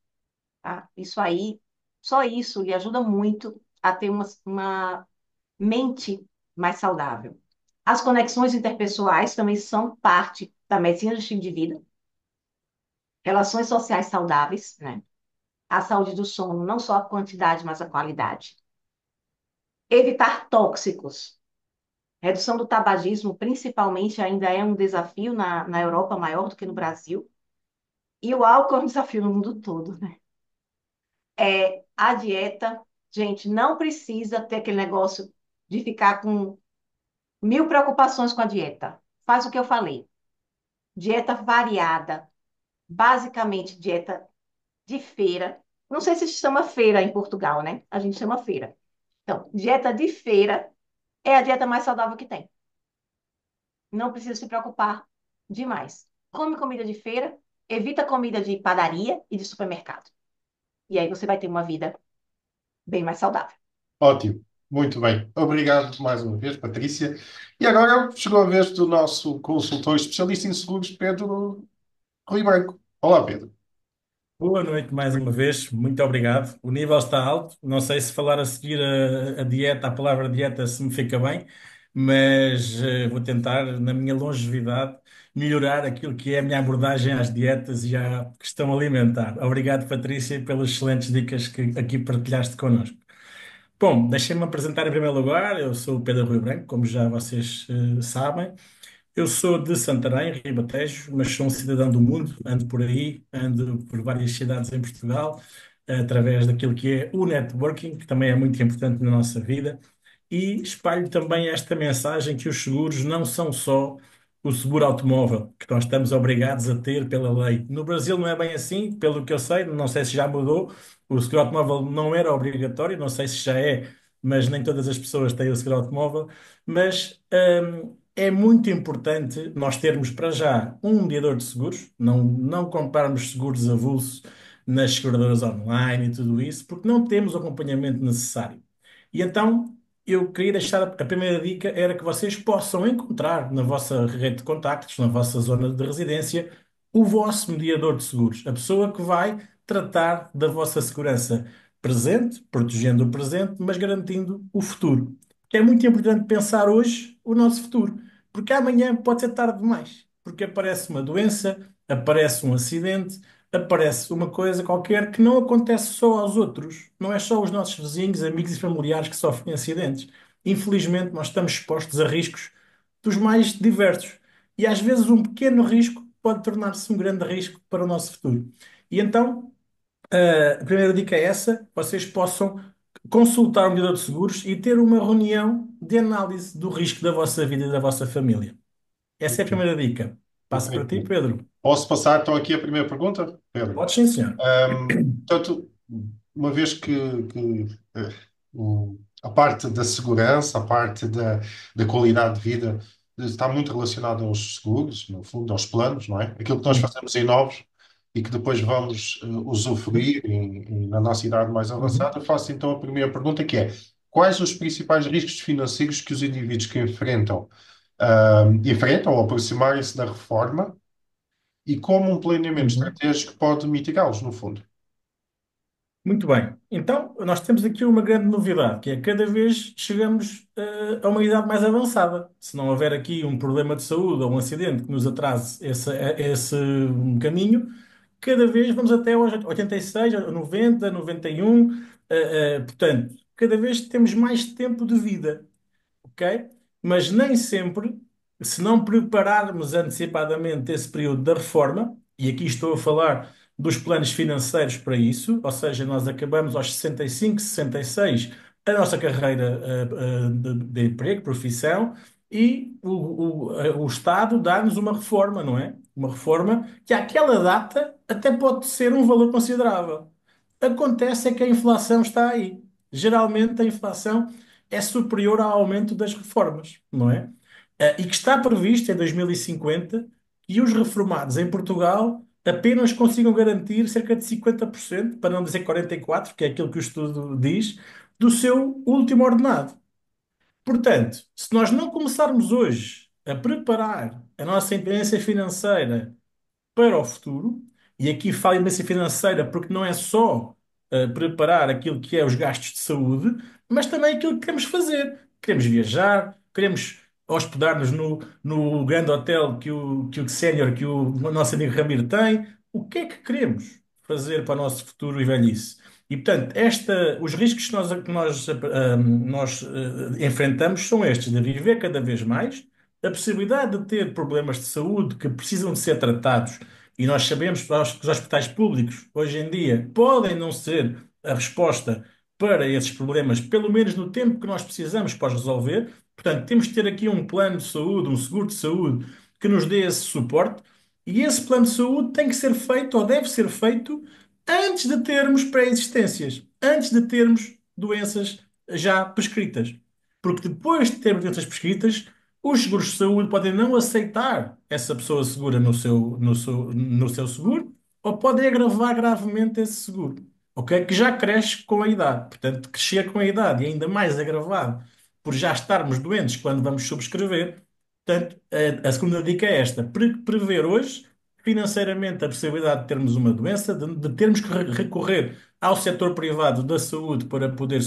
tá? Isso aí, só isso lhe ajuda muito a ter uma mente mais saudável. As conexões interpessoais também são parte da medicina do estilo de vida. Relações sociais saudáveis, né? A saúde do sono, não só a quantidade, mas a qualidade. Evitar tóxicos. Redução do tabagismo, principalmente, ainda é um desafio na Europa maior do que no Brasil. E o álcool é um desafio no mundo todo, né? A dieta, gente, não precisa ter aquele negócio de ficar com mil preocupações com a dieta. Faz o que eu falei. Dieta variada, basicamente dieta de feira. Não sei se chama feira em Portugal, né? A gente chama feira. Então, dieta de feira é a dieta mais saudável que tem. Não precisa se preocupar demais. Come comida de feira, evita comida de padaria e de supermercado. E aí você vai ter uma vida bem mais saudável. Ótimo, muito bem. Obrigado mais uma vez, Patrícia. E agora chegou a vez do nosso consultor especialista em seguros, Pedro Rui Branco. Olá, Pedro. Boa noite mais uma vez, muito obrigado. O nível está alto. Não sei se falar a seguir a dieta, a palavra dieta, se me fica bem, mas vou tentar, na minha longevidade, melhorar aquilo que é a minha abordagem às dietas e à questão alimentar. Obrigado, Patrícia, pelas excelentes dicas que aqui partilhaste connosco. Bom, deixem-me apresentar em primeiro lugar. Eu sou o Pedro Rui Branco, como já vocês sabem. Eu sou de Santarém, Ribatejo, mas sou um cidadão do mundo, ando por aí, ando por várias cidades em Portugal, através daquilo que é o networking, que também é muito importante na nossa vida, e espalho também esta mensagem que os seguros não são só o seguro automóvel, que nós estamos obrigados a ter pela lei. No Brasil não é bem assim, pelo que eu sei, não sei se já mudou, o seguro automóvel não era obrigatório, não sei se já é, mas nem todas as pessoas têm o seguro automóvel, mas é muito importante nós termos para já um mediador de seguros, não comprarmos seguros avulsos nas seguradoras online e tudo isso, porque não temos o acompanhamento necessário. E então, eu queria deixar a primeira dica era que vocês possam encontrar na vossa rede de contactos, na vossa zona de residência, o vosso mediador de seguros, a pessoa que vai tratar da vossa segurança presente, protegendo o presente, mas garantindo o futuro. Que é muito importante pensar hoje o nosso futuro, porque amanhã pode ser tarde demais, porque aparece uma doença, aparece um acidente, aparece uma coisa qualquer que não acontece só aos outros. Não é só os nossos vizinhos, amigos e familiares que sofrem acidentes. Infelizmente, nós estamos expostos a riscos dos mais diversos. E às vezes um pequeno risco pode tornar-se um grande risco para o nosso futuro. E então, a primeira dica é essa: vocês possam consultar o mediador de seguros e ter uma reunião de análise do risco da vossa vida e da vossa família. Essa é a primeira dica. Passo para ti, Muito bem. Pedro. Posso passar então aqui a primeira pergunta, Pedro? Pode sim, senhor. Portanto, uma vez que, a parte da segurança, a parte da qualidade de vida está muito relacionada aos seguros, no fundo, aos planos, não é? Aquilo que nós fazemos em novos e que depois vamos usufruir na nossa idade mais Uhum. avançada, eu faço então a primeira pergunta que é: quais os principais riscos financeiros que os indivíduos que enfrentam ao aproximarem-se da reforma e como um planeamento Uhum. estratégico pode mitigá-los, no fundo? Muito bem. Então, nós temos aqui uma grande novidade, que é cada vez chegamos a uma idade mais avançada. Se não houver aqui um problema de saúde ou um acidente que nos atrase esse caminho, cada vez vamos até aos 86, 90, 91. Portanto, cada vez temos mais tempo de vida, ok? Mas nem sempre, se não prepararmos antecipadamente esse período da reforma, e aqui estou a falar dos planos financeiros para isso, ou seja, nós acabamos aos 65, 66 a nossa carreira de emprego, profissão, e o Estado dá-nos uma reforma, não é? Uma reforma que àquela data até pode ser um valor considerável. Acontece é que a inflação está aí. Geralmente a inflação é superior ao aumento das reformas, não é? E que está previsto em 2050 que os reformados em Portugal apenas consigam garantir cerca de 50%, para não dizer 44%, que é aquilo que o estudo diz, do seu último ordenado. Portanto, se nós não começarmos hoje a preparar a nossa independência financeira para o futuro, e aqui falo em independência financeira porque não é só preparar aquilo que é os gastos de saúde, mas também aquilo que queremos fazer. Queremos viajar, queremos hospedar-nos no grande hotel que o sénior, que o nosso amigo Ramiro tem. O que é que queremos fazer para o nosso futuro e velhice? E, portanto, os riscos que nós enfrentamos são estes, de viver cada vez mais, a possibilidade de ter problemas de saúde que precisam de ser tratados, e nós sabemos que os hospitais públicos, hoje em dia, podem não ser a resposta para esses problemas, pelo menos no tempo que nós precisamos para os resolver. Portanto, temos de ter aqui um plano de saúde, um seguro de saúde que nos dê esse suporte, e esse plano de saúde tem que ser feito, ou deve ser feito, antes de termos pré-existências, antes de termos doenças já prescritas. Porque depois de termos doenças prescritas, os seguros de saúde podem não aceitar essa pessoa segura no seu seguro, ou podem agravar gravemente esse seguro, ok? Que já cresce com a idade. Portanto, crescer com a idade e ainda mais agravado por já estarmos doentes quando vamos subscrever. Portanto, a segunda dica é esta: prever hoje financeiramente a possibilidade de termos uma doença, de termos que recorrer ao setor privado da saúde para poder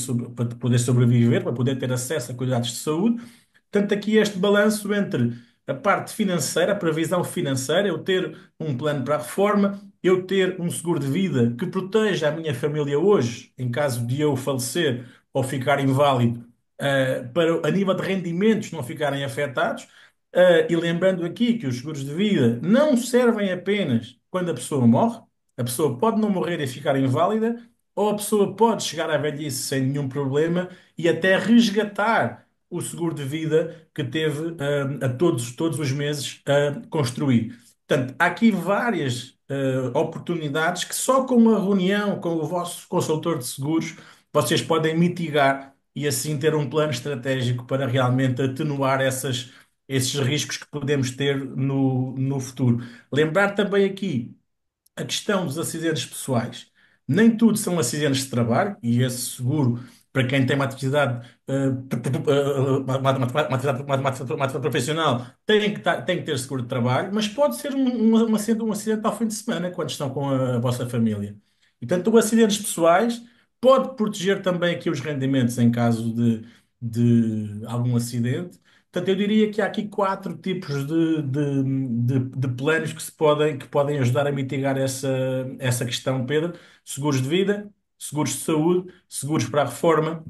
sobreviver, para poder ter acesso a cuidados de saúde. Portanto, aqui este balanço entre a parte financeira, a previsão financeira, eu ter um plano para a reforma, eu ter um seguro de vida que proteja a minha família hoje, em caso de eu falecer ou ficar inválido, para a nível de rendimentos não ficarem afetados. E lembrando aqui que os seguros de vida não servem apenas quando a pessoa morre, a pessoa pode não morrer e ficar inválida, ou a pessoa pode chegar à velhice sem nenhum problema e até resgatar o seguro de vida que teve a todos os meses a construir. Portanto, há aqui várias oportunidades que só com uma reunião com o vosso consultor de seguros vocês podem mitigar e assim ter um plano estratégico para realmente atenuar esses riscos que podemos ter no futuro. Lembrar também aqui a questão dos acidentes pessoais. Nem tudo são acidentes de trabalho, e esse seguro, para quem tem uma atividade, uma atividade profissional, tem que ter seguro de trabalho, mas pode ser um acidente ao fim de semana, quando estão com a vossa família. E, portanto, os acidentes pessoais pode proteger também aqui os rendimentos em caso de algum acidente. Portanto, eu diria que há aqui quatro tipos de planos que podem ajudar a mitigar essa questão, Pedro. Seguros de vida, seguros de saúde, seguros para a reforma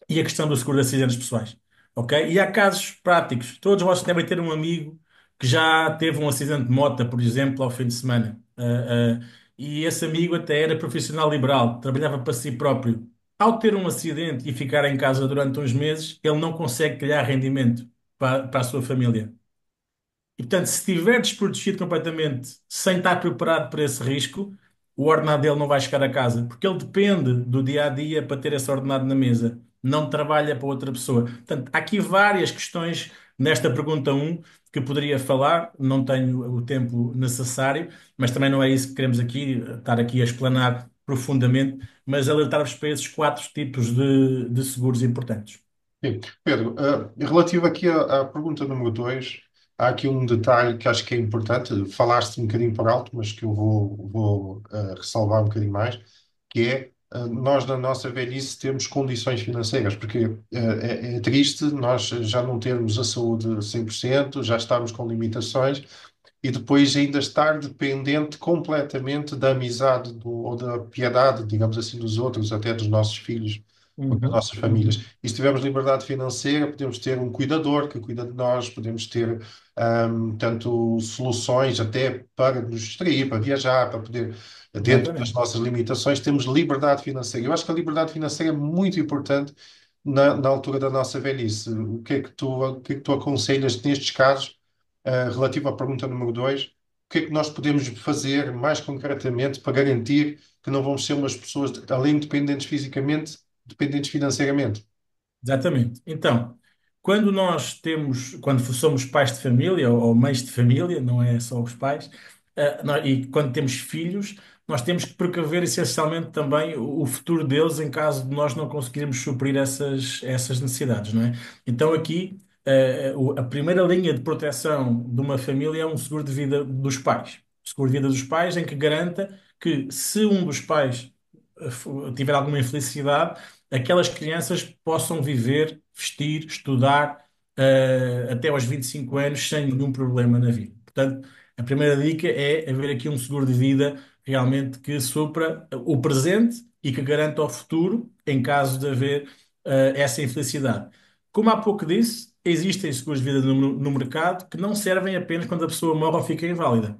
e a questão do seguro de acidentes pessoais. Ok? E há casos práticos. Todos vocês devem ter um amigo que já teve um acidente de moto, por exemplo, ao fim de semana. E esse amigo até era profissional liberal, trabalhava para si próprio. Ao ter um acidente e ficar em casa durante uns meses, ele não consegue criar rendimento para a sua família. E, portanto, se estiver desprotegido completamente, sem estar preparado para esse risco, o ordenado dele não vai chegar a casa, porque ele depende do dia a dia para ter esse ordenado na mesa, não trabalha para outra pessoa. Portanto, há aqui várias questões nesta pergunta um que poderia falar, não tenho o tempo necessário, mas também não é isso que queremos aqui, estar aqui a explanar profundamente, mas alertar-vos para esses quatro tipos de seguros importantes. Sim. Pedro, relativo aqui à pergunta número 2, há aqui um detalhe que acho que é importante, falaste um bocadinho por alto, mas que eu vou ressalvar um bocadinho mais, que é nós na nossa velhice temos condições financeiras, porque é triste nós já não termos a saúde 100%, já estamos com limitações e depois ainda estar dependente completamente da amizade ou da piedade, digamos assim, dos outros, até dos nossos filhos ou das Uhum, nossas famílias. E se tivermos liberdade financeira, podemos ter um cuidador que cuida de nós, podemos ter tanto soluções até para nos distrair, para viajar, para poder, dentro das exatamente. nossas limitações, temos liberdade financeira. Eu acho que a liberdade financeira é muito importante na altura da nossa velhice. O que é que tu aconselhas nestes casos? Relativo à pergunta número 2, o que é que nós podemos fazer mais concretamente para garantir que não vamos ser umas pessoas, além de dependentes fisicamente, dependentes financeiramente? Exatamente. Então, quando somos pais de família ou mães de família, não é só os pais, e quando temos filhos, nós temos que precaver essencialmente também o futuro deles em caso de nós não conseguirmos suprir essas necessidades, não é? Então aqui a primeira linha de proteção de uma família é um seguro de vida dos pais. Seguro de vida dos pais em que garanta que se um dos pais tiver alguma infelicidade, aquelas crianças possam viver, vestir, estudar até aos 25 anos sem nenhum problema na vida. Portanto, a primeira dica é haver aqui um seguro de vida realmente que supra o presente e que garanta o futuro em caso de haver essa infelicidade. Como há pouco disse, existem seguros de vida no mercado que não servem apenas quando a pessoa morre ou fica inválida.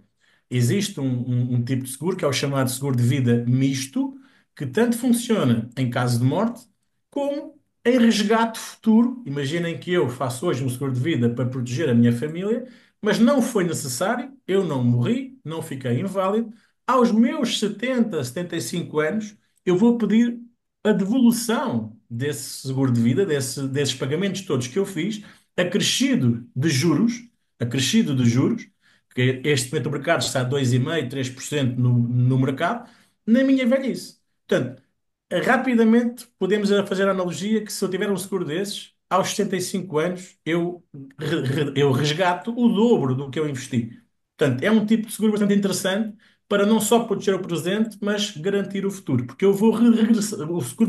Existe um tipo de seguro que é o chamado seguro de vida misto, que tanto funciona em caso de morte como em resgate futuro. Imaginem que eu faço hoje um seguro de vida para proteger a minha família, mas não foi necessário, eu não morri, não fiquei inválido. Aos meus 70, 75 anos, eu vou pedir a devolução desse seguro de vida, desses pagamentos todos que eu fiz, acrescido de juros, acrescido de juros, porque este momento o mercado está a 2,5%, 3% no mercado, na minha velhice. Portanto, rapidamente podemos fazer a analogia que se eu tiver um seguro desses, aos 65 anos, eu resgato o dobro do que eu investi. Portanto, é um tipo de seguro bastante interessante para não só proteger o presente, mas garantir o futuro. Porque eu vou regressar, o seguro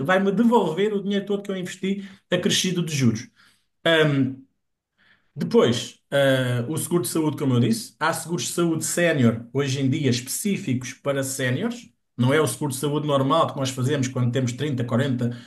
vai-me devolver o dinheiro todo que eu investi acrescido de juros. Depois, o seguro de saúde, como eu disse, há seguros de saúde sénior, hoje em dia específicos para séniores. Não é o seguro de saúde normal que nós fazemos quando temos 30, 40,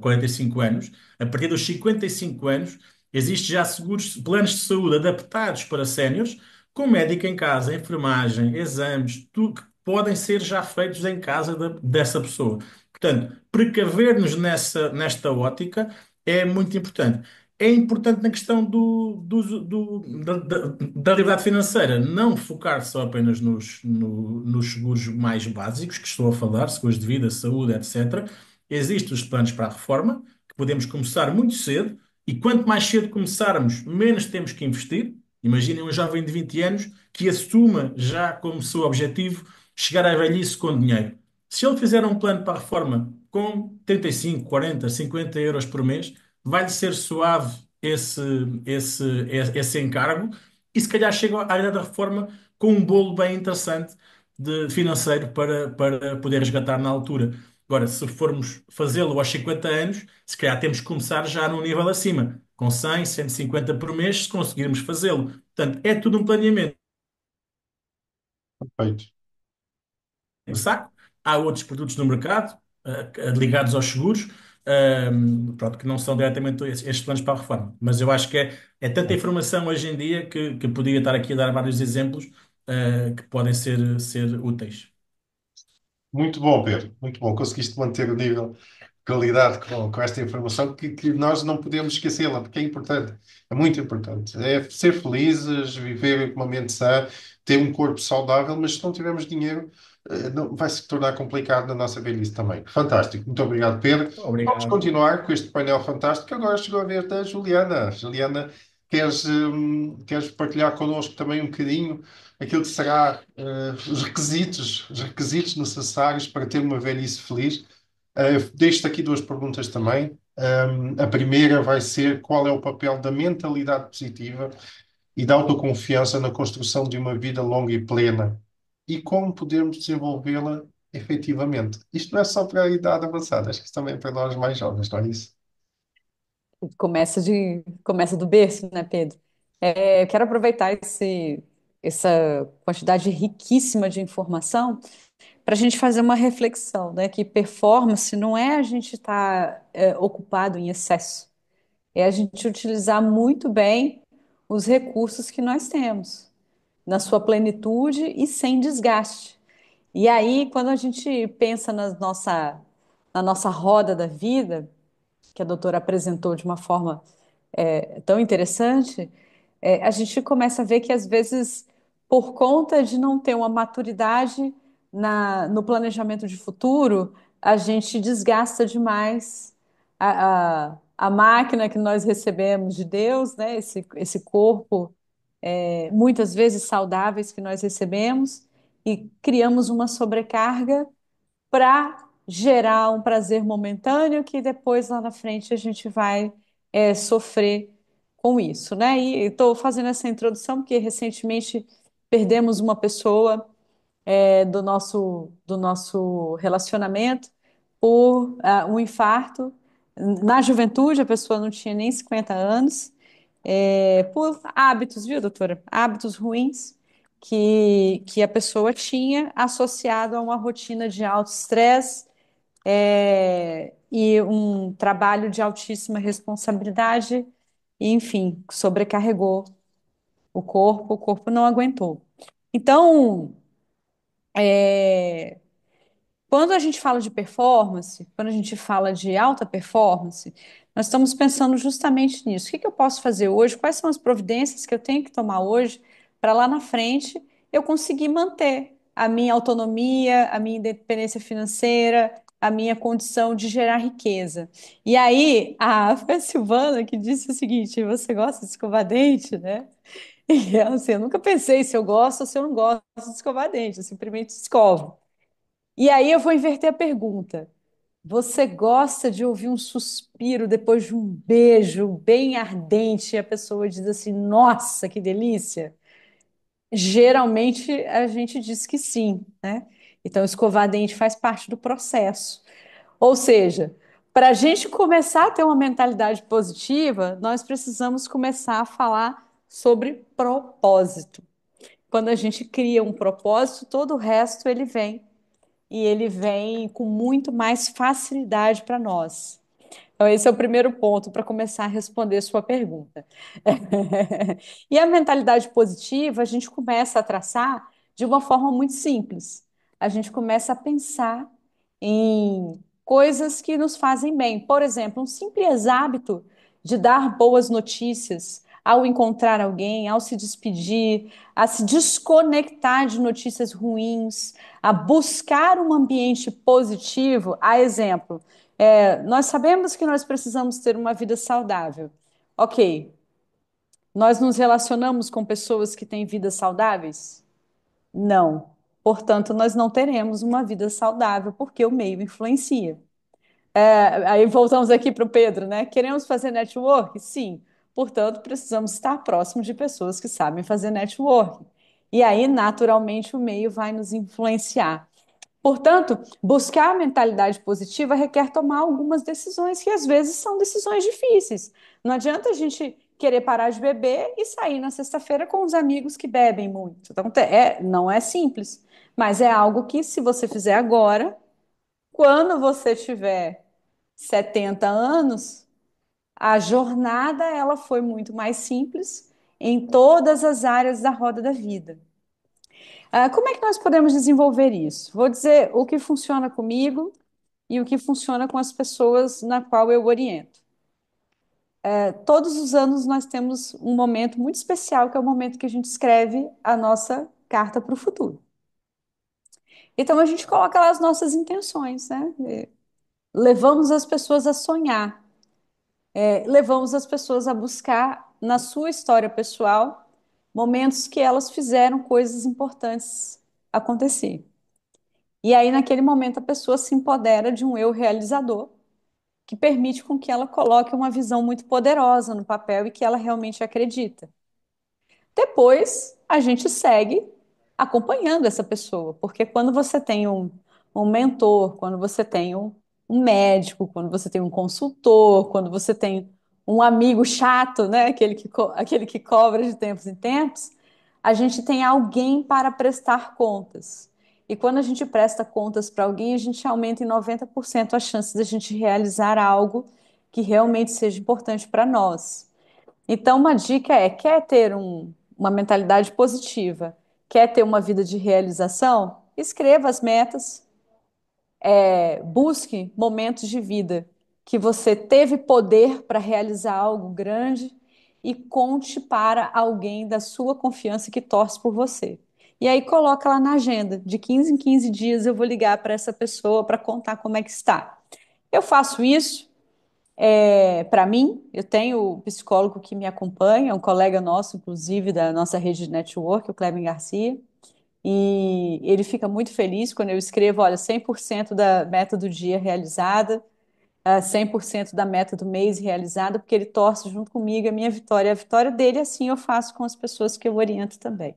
45 anos. A partir dos 55 anos, existe já seguros, planos de saúde adaptados para séniores, com médico em casa, enfermagem, exames, tudo que podem ser já feitos em casa dessa pessoa. Portanto, precaver-nos nesta ótica é muito importante. É importante na questão da liberdade financeira, não focar só apenas nos seguros mais básicos, que estou a falar, seguros de vida, saúde, etc. Existem os planos para a reforma, que podemos começar muito cedo, e quanto mais cedo começarmos, menos temos que investir. Imaginem um jovem de 20 anos que assuma já como seu objetivo chegar à velhice com dinheiro. Se ele fizer um plano para a reforma com 35, 40, 50 euros por mês, vai-lhe ser suave esse, esse encargo e se calhar chega à idade da reforma com um bolo bem interessante de financeiro para poder resgatar na altura. Agora, se formos fazê-lo aos 50 anos, se calhar temos que começar já num nível acima, com 100, 150 por mês, se conseguirmos fazê-lo. Portanto, é tudo um planeamento. Perfeito. Em saco. Há outros produtos no mercado, ligados aos seguros, pronto, que não são diretamente estes planos para a reforma. Mas eu acho que é tanta informação hoje em dia que podia estar aqui a dar vários exemplos, que podem ser úteis. Muito bom, Pedro. Muito bom. Conseguiste manter o nível de qualidade com esta informação que nós não podemos esquecê-la, porque é importante. É muito importante. É ser felizes, viver com uma mente sã, ter um corpo saudável, mas se não tivermos dinheiro, vai se tornar complicado na nossa velhice também. Fantástico. Muito obrigado, Pedro. Vamos Obrigado. continuar com este painel fantástico. Agora chegou a vez da Juliana. Juliana, queres partilhar connosco também um bocadinho aquilo que será os requisitos necessários para ter uma velhice feliz. Deixo-te aqui duas perguntas também. A primeira vai ser qual é o papel da mentalidade positiva e da autoconfiança na construção de uma vida longa e plena e como podemos desenvolvê-la efetivamente. Isto não é só para a idade avançada, acho que isso também é para nós mais jovens, não é isso? Começa do berço, né, Pedro? Eu quero aproveitar essa quantidade riquíssima de informação para a gente fazer uma reflexão, né? Que performance não é a gente estar ocupado em excesso, é a gente utilizar muito bem os recursos que nós temos, na sua plenitude e sem desgaste. E aí, quando a gente pensa na nossa roda da vida, que a doutora apresentou de uma forma tão interessante, a gente começa a ver que, às vezes, por conta de não ter uma maturidade no planejamento de futuro, a gente desgasta demais a máquina que nós recebemos de Deus, né? Esse corpo, muitas vezes saudáveis que nós recebemos, e criamos uma sobrecarga para gerar um prazer momentâneo que depois lá na frente a gente vai sofrer com isso, né? E estou fazendo essa introdução porque recentemente perdemos uma pessoa do nosso relacionamento por um infarto. Na juventude, a pessoa não tinha nem 50 anos, por hábitos, viu, doutora? Hábitos ruins que a pessoa tinha associado a uma rotina de alto estresse e um trabalho de altíssima responsabilidade, e, enfim, sobrecarregou o corpo não aguentou. Então, é, quando a gente fala de performance, quando a gente fala de alta performance, nós estamos pensando justamente nisso. O que que eu posso fazer hoje? Quais são as providências que eu tenho que tomar hoje para lá na frente eu conseguir manter a minha autonomia, a minha independência financeira, a minha condição de gerar riqueza? E aí, a Silvana que disse o seguinte: você gosta de escovar dente, né? E assim, eu nunca pensei se eu gosto ou se eu não gosto de escovar dente, eu simplesmente escovo. E aí eu vou inverter a pergunta. Você gosta de ouvir um suspiro depois de um beijo bem ardente e a pessoa diz assim: Nossa, que delícia? Geralmente a gente diz que sim, né? Então, escovar dente faz parte do processo. Ou seja, para a gente começar a ter uma mentalidade positiva, nós precisamos começar a falar sobre propósito. Quando a gente cria um propósito, todo o resto ele vem e ele vem com muito mais facilidade para nós. Então, esse é o primeiro ponto para começar a responder sua pergunta. E a mentalidade positiva, a gente começa a traçar de uma forma muito simples. A gente começa a pensar em coisas que nos fazem bem. Por exemplo, um simples hábito de dar boas notícias ao encontrar alguém, ao se despedir, a se desconectar de notícias ruins, a buscar um ambiente positivo. A exemplo, nós sabemos que nós precisamos ter uma vida saudável. Ok, nós nos relacionamos com pessoas que têm vidas saudáveis? Não. Portanto, nós não teremos uma vida saudável porque o meio influencia. Aí voltamos aqui para o Pedro, né? Queremos fazer network? Sim. Portanto, precisamos estar próximo de pessoas que sabem fazer network. E aí, naturalmente, o meio vai nos influenciar. Portanto, buscar a mentalidade positiva requer tomar algumas decisões que às vezes são decisões difíceis. Não adianta a gente querer parar de beber e sair na sexta-feira com os amigos que bebem muito. Então, não é simples, mas é algo que, se você fizer agora, quando você tiver 70 anos, a jornada ela foi muito mais simples em todas as áreas da roda da vida. Como é que nós podemos desenvolver isso? Vou dizer o que funciona comigo e o que funciona com as pessoas na qual eu oriento. Todos os anos nós temos um momento muito especial, que é o momento que a gente escreve a nossa carta para o futuro. Então a gente coloca lá as nossas intenções, né? Levamos as pessoas a sonhar, levamos as pessoas a buscar na sua história pessoal momentos que elas fizeram coisas importantes acontecer. E aí, naquele momento, a pessoa se empodera de um eu realizador, que permite com que ela coloque uma visão muito poderosa no papel e que ela realmente acredita. Depois, a gente segue acompanhando essa pessoa, porque quando você tem um mentor, quando você tem um médico, quando você tem um consultor, quando você tem um amigo chato, né, aquele que cobra de tempos em tempos, a gente tem alguém para prestar contas. E quando a gente presta contas para alguém, a gente aumenta em 90% a chance de a gente realizar algo que realmente seja importante para nós. Então, uma dica é: quer ter uma mentalidade positiva, quer ter uma vida de realização? Escreva as metas, busque momentos de vida que você teve poder para realizar algo grande e conte para alguém da sua confiança que torce por você. E aí coloca lá na agenda, de 15 em 15 dias eu vou ligar para essa pessoa para contar como é que está. Eu faço isso para mim. Eu tenho o psicólogo que me acompanha, um colega nosso, inclusive, da nossa rede de network, o Clebin Garcia. e ele fica muito feliz quando eu escrevo, olha, 100% da meta do dia realizada, 100% da meta do mês realizada, porque ele torce junto comigo a minha vitória, a vitória dele, assim eu faço com as pessoas que eu oriento também.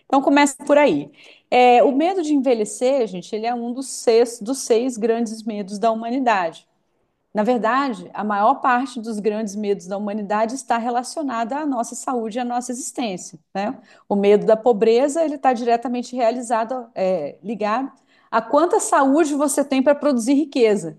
Então começa por aí. O medo de envelhecer, gente, ele é um dos seis grandes medos da humanidade. Na verdade, a maior parte dos grandes medos da humanidade está relacionada à nossa saúde e à nossa existência, né? O medo da pobreza, ele está diretamente ligado a quanta saúde você tem para produzir riqueza,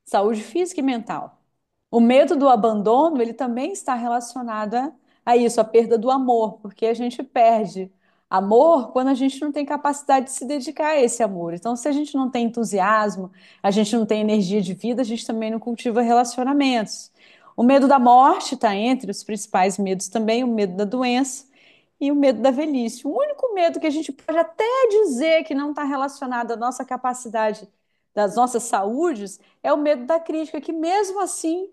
saúde física e mental. O medo do abandono, ele também está relacionado a isso, a perda do amor, porque a gente perde amor quando a gente não tem capacidade de se dedicar a esse amor. Então, se a gente não tem entusiasmo, a gente não tem energia de vida, a gente também não cultiva relacionamentos. O medo da morte está entre os principais medos também, o medo da doença e o medo da velhice. O único medo que a gente pode até dizer que não está relacionado à nossa capacidade, das nossas saúdes, é o medo da crítica, que mesmo assim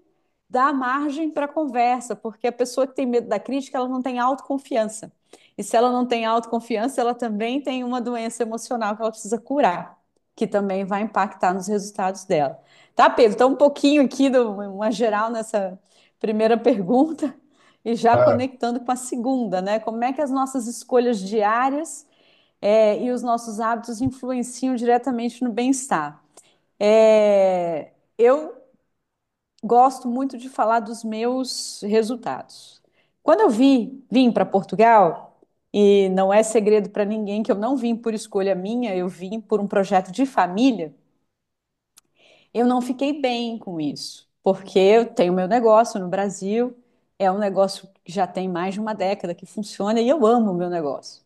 dá margem para conversa, porque a pessoa que tem medo da crítica, ela não tem autoconfiança. E se ela não tem autoconfiança, ela também tem uma doença emocional que ela precisa curar, que também vai impactar nos resultados dela. Tá, Pedro? Então, um pouquinho aqui, uma geral nessa primeira pergunta, e já Ah, conectando com a segunda, né? Como é que as nossas escolhas diárias e os nossos hábitos influenciam diretamente no bem-estar? Eu gosto muito de falar dos meus resultados. Quando eu vim para Portugal, e não é segredo para ninguém que eu não vim por escolha minha, eu vim por um projeto de família, eu não fiquei bem com isso, porque eu tenho meu negócio no Brasil, é um negócio que já tem mais de uma década que funciona e eu amo o meu negócio.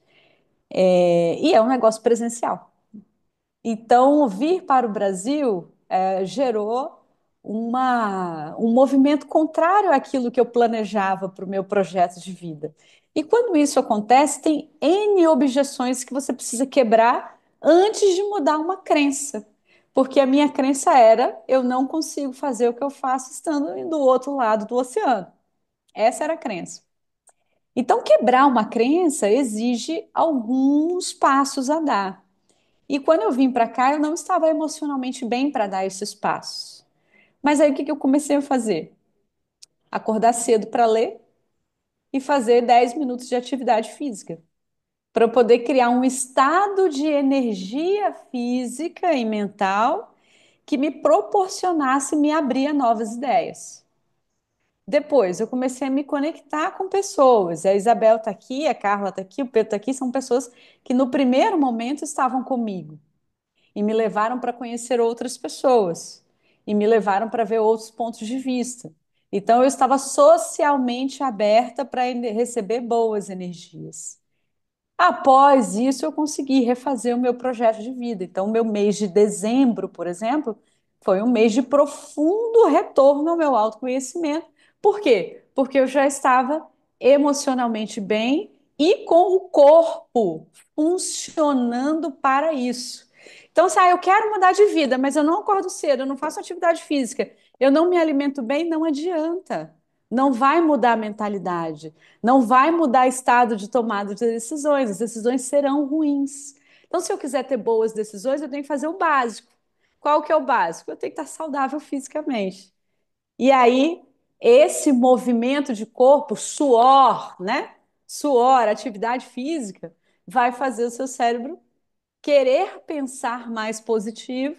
E é um negócio presencial. Então, vir para o Brasil gerou um movimento contrário àquilo que eu planejava para o meu projeto de vida. E quando isso acontece, tem N objeções que você precisa quebrar antes de mudar uma crença. Porque a minha crença era: eu não consigo fazer o que eu faço estando do outro lado do oceano. Essa era a crença. Então, quebrar uma crença exige alguns passos a dar. E quando eu vim para cá, eu não estava emocionalmente bem para dar esses passos. Mas aí o que eu comecei a fazer? Acordar cedo para ler e fazer 10 minutos de atividade física, para eu poder criar um estado de energia física e mental que me proporcionasse me abrir a novas ideias. Depois, eu comecei a me conectar com pessoas. A Isabel está aqui, a Carla está aqui, o Pedro está aqui, são pessoas que no primeiro momento estavam comigo e me levaram para conhecer outras pessoas e me levaram para ver outros pontos de vista. Então eu estava socialmente aberta para receber boas energias. Após isso, eu consegui refazer o meu projeto de vida. Então, o meu mês de dezembro, por exemplo, foi um mês de profundo retorno ao meu autoconhecimento. Por quê? Porque eu já estava emocionalmente bem e com o corpo funcionando para isso. Então, se eu quero mudar de vida, mas eu não acordo cedo, eu não faço atividade física, eu não me alimento bem, não adianta. Não vai mudar a mentalidade, não vai mudar estado de tomada de decisões, as decisões serão ruins. Então, se eu quiser ter boas decisões, eu tenho que fazer o básico. Qual que é o básico? Eu tenho que estar saudável fisicamente. E aí, esse movimento de corpo, suor, né? Suor, atividade física, vai fazer o seu cérebro querer pensar mais positivo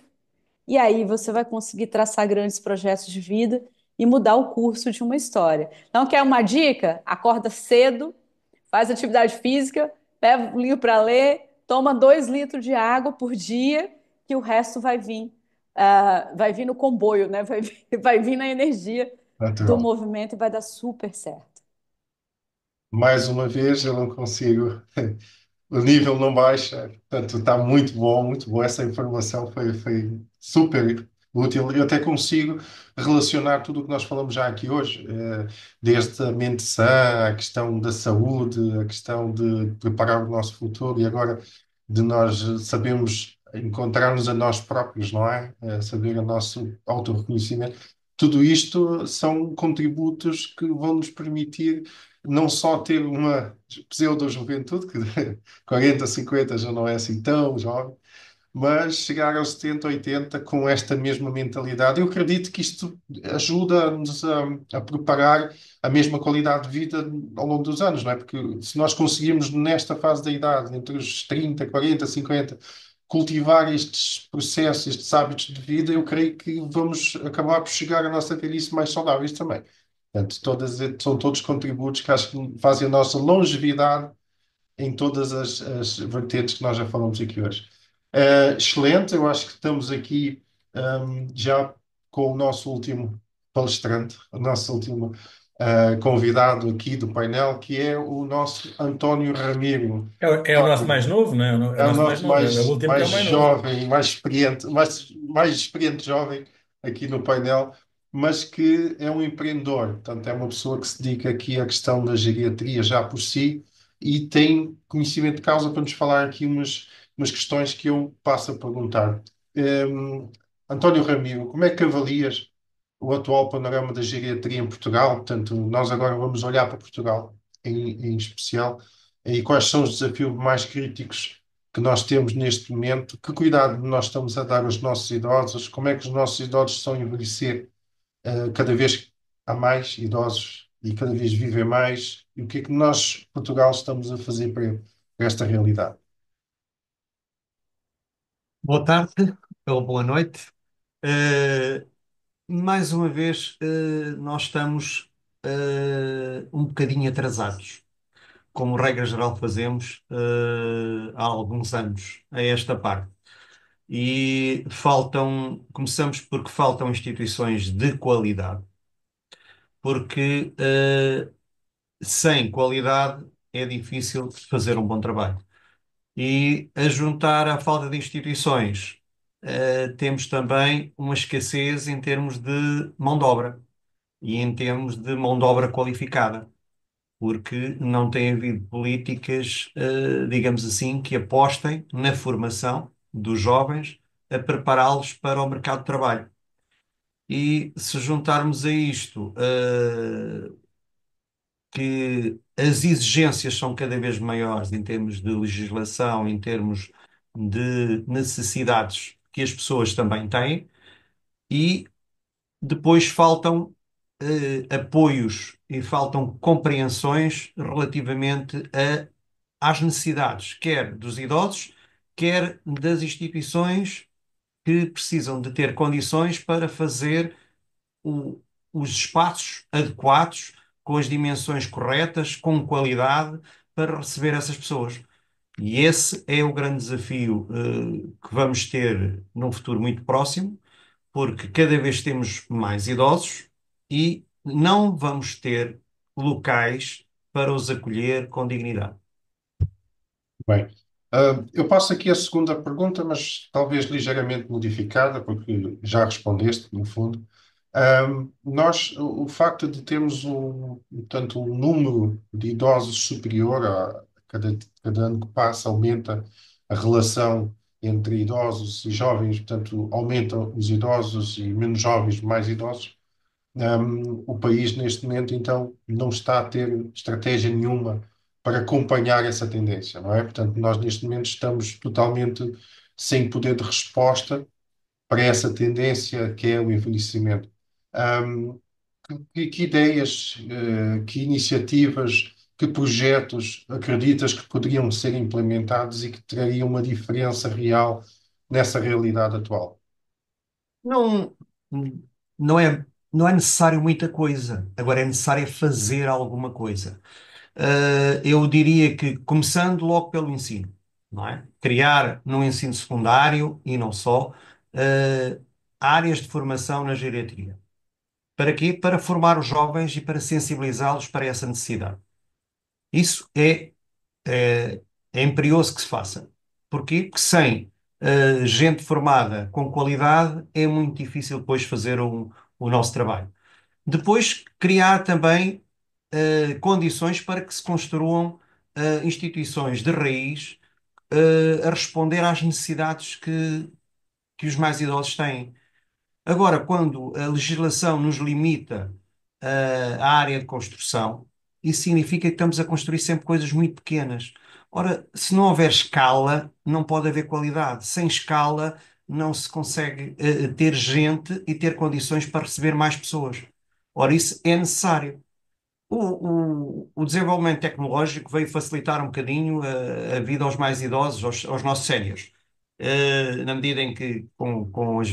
e aí você vai conseguir traçar grandes projetos de vida e mudar o curso de uma história. Então, quer uma dica? Acorda cedo, faz atividade física, pega um livro para ler, toma 2 litros de água por dia, que o resto vai vir. Vai vir no comboio, né? Vai vir na energia do natural. movimento e vai dar super certo. Mais uma vez, eu não consigo. O nível não baixa, portanto está muito bom, muito boa. Essa informação foi super útil. Eu até consigo relacionar tudo o que nós falamos já aqui hoje, desde a mente sã, a questão da saúde, a questão de preparar o nosso futuro e agora de nós sabermos encontrar-nos a nós próprios, não é? Saber o nosso autorreconhecimento. Tudo isto são contributos que vão nos permitir. não só ter uma pseudo-juventude, que 40, 50 já não é assim tão jovem, mas chegar aos 70, 80 com esta mesma mentalidade. Eu acredito que isto ajuda-nos a preparar a mesma qualidade de vida ao longo dos anos, não é? Porque se nós conseguirmos, nesta fase da idade, entre os 30, 40, 50, cultivar estes processos, estes hábitos de vida, eu creio que vamos acabar por chegar à nossa velhice mais saudáveis também. Portanto, são todos contributos que acho que fazem a nossa longevidade em todas as vertentes que nós já falamos aqui hoje. Excelente, eu acho que estamos aqui já com o nosso último palestrante, o nosso último convidado aqui do painel, que é o nosso António Ramiro. É o nosso mais novo, não é? É o É o nosso mais nosso novo, é o último que é mais o mais novo. jovem, mais experiente, mais experiente jovem aqui no painel, mas que é um empreendedor. Portanto, é uma pessoa que se dedica aqui à questão da geriatria já por si e tem conhecimento de causa para nos falar aqui umas questões que eu passo a perguntar. António Ramiro, como é que avalias o atual panorama da geriatria em Portugal? Portanto, nós agora vamos olhar para Portugal em especial. E quais são os desafios mais críticos que nós temos neste momento? Que cuidado nós estamos a dar aos nossos idosos? Como é que os nossos idosos estão a envelhecer? Cada vez há mais idosos e cada vez vivem mais. E o que é que nós, Portugal, estamos a fazer para esta realidade? Boa tarde ou boa noite. Eh, Mais uma vez, nós estamos um bocadinho atrasados, como regra geral fazemos há alguns anos a esta parte. E começamos porque faltam instituições de qualidade, porque sem qualidade é difícil fazer um bom trabalho. E a juntar à falta de instituições, temos também uma escassez em termos de mão de obra e em termos de mão de obra qualificada, porque não tem havido políticas, digamos assim, que apostem na formação dos jovens a prepará-los para o mercado de trabalho. E se juntarmos a isto, que as exigências são cada vez maiores em termos de legislação, em termos de necessidades que as pessoas também têm, e depois faltam apoios e faltam compreensões relativamente às necessidades, quer dos idosos, quer das instituições que precisam de ter condições para fazer o- os espaços adequados, com as dimensões corretas, com qualidade, para receber essas pessoas. E esse é o grande desafio, que vamos ter num futuro muito próximo, porque cada vez temos mais idosos e não vamos ter locais para os acolher com dignidade. Bem, eu passo aqui a segunda pergunta, mas talvez ligeiramente modificada, porque já respondeste, no fundo. O facto de termos portanto, um número de idosos superior a cada ano que passa, aumenta a relação entre idosos e jovens, portanto, aumentam os idosos e menos jovens, mais idosos. O país, neste momento, então, não está a ter estratégia nenhuma para acompanhar essa tendência, não é? Portanto, nós, neste momento, estamos totalmente sem poder de resposta para essa tendência que é o envelhecimento. Um, que ideias, que iniciativas, que projetos acreditas que poderiam ser implementados e que trariam uma diferença real nessa realidade atual? Não, não é necessário muita coisa. Agora é necessário fazer alguma coisa. Eu diria que começando logo pelo ensino, não é? Criar no ensino secundário e não só, uh, áreas de formação na geriatria. Para quê? Para formar os jovens e para sensibilizá-los para essa necessidade. Isso é imperioso que se faça. Porquê? Porque sem gente formada com qualidade é muito difícil depois fazer o nosso trabalho. Depois, criar também condições para que se construam instituições de raiz a responder às necessidades que os mais idosos têm. Agora, quando a legislação nos limita à área de construção, isso significa que estamos a construir sempre coisas muito pequenas. Ora, se não houver escala, não pode haver qualidade. Sem escala, não se consegue ter gente e ter condições para receber mais pessoas. Ora, isso é necessário. O desenvolvimento tecnológico veio facilitar um bocadinho a vida aos mais idosos, aos nossos séniores. Na medida em que, com as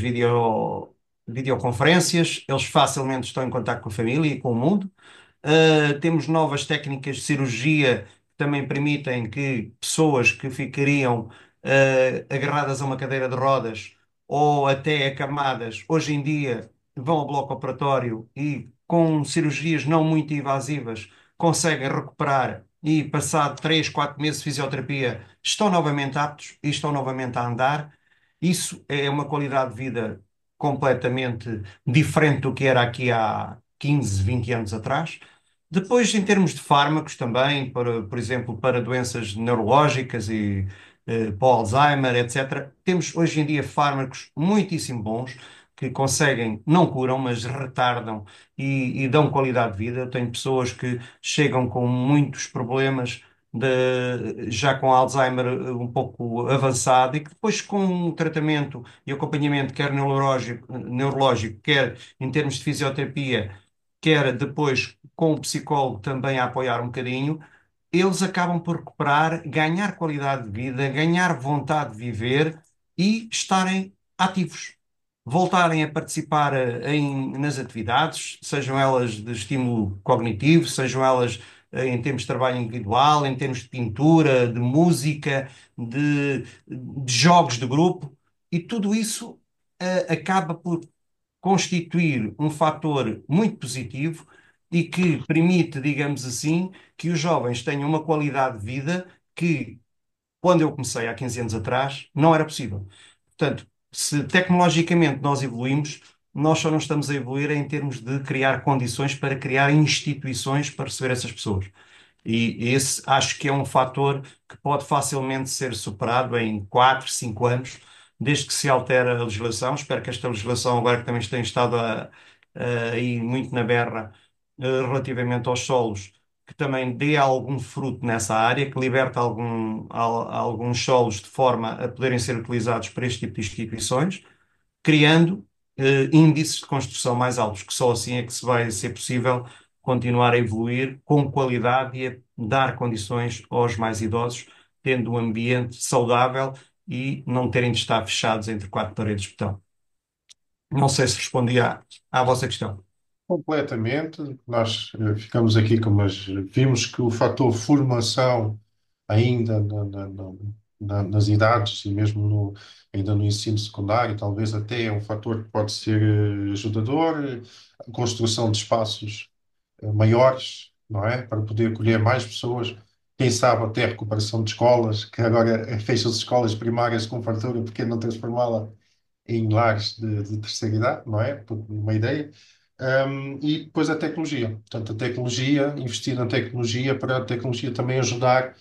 videoconferências, eles facilmente estão em contato com a família e com o mundo. Temos novas técnicas de cirurgia que também permitem que pessoas que ficariam agarradas a uma cadeira de rodas ou até acamadas, hoje em dia vão ao bloco operatório e com cirurgias não muito invasivas conseguem recuperar e passado 3, 4 meses de fisioterapia estão novamente aptos e estão novamente a andar. Isso é uma qualidade de vida completamente diferente do que era aqui há 15, 20 anos atrás. Depois, em termos de fármacos também, por exemplo, para doenças neurológicas e para o Alzheimer, etc., temos hoje em dia fármacos muitíssimo bons que conseguem, não curam, mas retardam e dão qualidade de vida. Eu tenho pessoas que chegam com muitos problemas já com Alzheimer um pouco avançado e que depois com um tratamento e acompanhamento quer neurológico, quer em termos de fisioterapia, quer depois com o psicólogo também a apoiar um bocadinho, eles acabam por recuperar, ganhar qualidade de vida, ganhar vontade de viver e estarem ativos. Voltarem a participar nas atividades, sejam elas de estímulo cognitivo, sejam elas em termos de trabalho individual, em termos de pintura, de música, de jogos de grupo, e tudo isso acaba por constituir um fator muito positivo e que permite, digamos assim, que os jovens tenham uma qualidade de vida que, quando eu comecei há 15 anos atrás, não era possível. Portanto, se tecnologicamente nós evoluímos, nós só não estamos a evoluir em termos de criar condições para criar instituições para receber essas pessoas. E esse acho que é um fator que pode facilmente ser superado em 4, 5 anos, desde que se altere a legislação. Espero que esta legislação, agora que também tem estado aí muito na berra, relativamente aos solos, que também dê algum fruto nessa área, que liberte alguns solos de forma a poderem ser utilizados para este tipo de instituições, criando índices de construção mais altos, que só assim é que se vai ser possível continuar a evoluir com qualidade e a dar condições aos mais idosos, tendo um ambiente saudável e não terem de estar fechados entre quatro paredes de betão. Não sei se respondi à vossa questão. Completamente. Nós ficamos aqui com, mas vimos que o fator formação ainda nas idades e mesmo ainda no ensino secundário, talvez até é um fator que pode ser ajudador, a construção de espaços maiores, não é? Para poder acolher mais pessoas. Quem sabe até a recuperação de escolas, que agora fecham-se escolas primárias com fartura porque não transformá-la em lares de terceira idade, não é? Uma ideia. E depois a tecnologia. Portanto, a tecnologia, investir na tecnologia para a tecnologia também ajudar,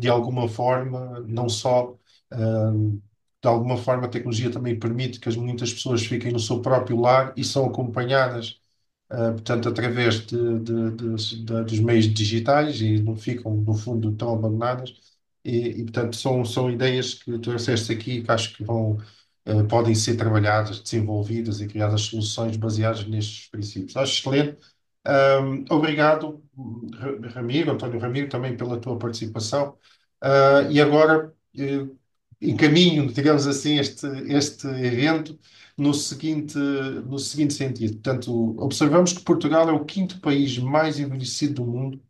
de alguma forma, não só. De alguma forma, a tecnologia também permite que muitas pessoas fiquem no seu próprio lar e são acompanhadas, portanto, através dos meios digitais e não ficam, no fundo, tão abandonadas. Portanto, são ideias que tu trouxeste aqui que acho que podem ser trabalhadas, desenvolvidas e criadas soluções baseadas nestes princípios. Acho excelente. Obrigado, Ramiro, António Ramiro, também pela tua participação. E agora encaminho, digamos assim, este evento no seguinte sentido. Portanto, observamos que Portugal é o quinto país mais envelhecido do mundo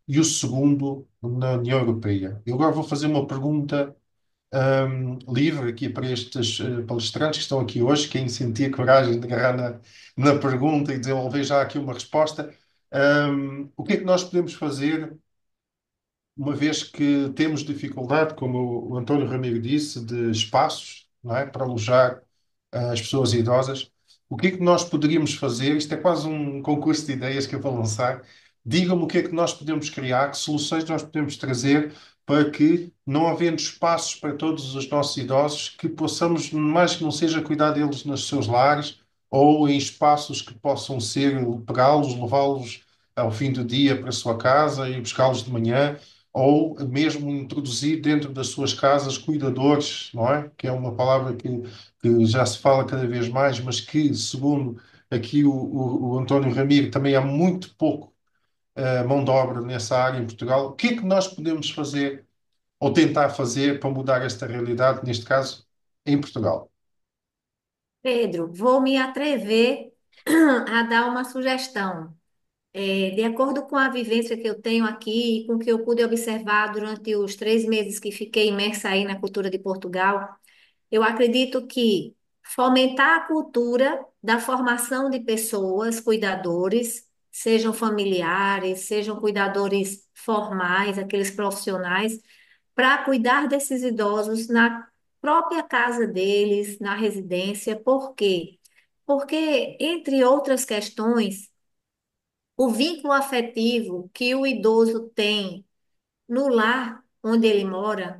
e o segundo na União Europeia. Eu agora vou fazer uma pergunta livre aqui para estes palestrantes que estão aqui hoje. Quem sentia coragem de agarrar na pergunta e desenvolver já aqui uma resposta. O que é que nós podemos fazer, uma vez que temos dificuldade, como o António Ramiro disse, de espaços, não é, para alojar as pessoas idosas? O que é que nós poderíamos fazer? Isto é quase um concurso de ideias que eu vou lançar. Digam-me o que é que nós podemos criar, que soluções nós podemos trazer para que, não havendo espaços para todos os nossos idosos, que possamos, mais que não seja, cuidar deles nos seus lares ou em espaços que possam ser, pegá-los, levá-los ao fim do dia para a sua casa e buscá-los de manhã, ou mesmo introduzir dentro das suas casas cuidadores, não é? Que é uma palavra que já se fala cada vez mais, mas que, segundo aqui o António Ramiro, também há muito pouco mão de obra nessa área em Portugal. O que é que nós podemos fazer ou tentar fazer para mudar esta realidade, neste caso, em Portugal? Pedro, vou me atrever a dar uma sugestão. De acordo com a vivência que eu tenho aqui e com o que eu pude observar durante os 3 meses que fiquei imersa aí na cultura de Portugal, eu acredito que fomentar a cultura da formação de pessoas, cuidadores, sejam familiares, sejam cuidadores formais, aqueles profissionais, para cuidar desses idosos na própria casa deles, na residência. Por quê? Porque, entre outras questões, o vínculo afetivo que o idoso tem no lar onde ele mora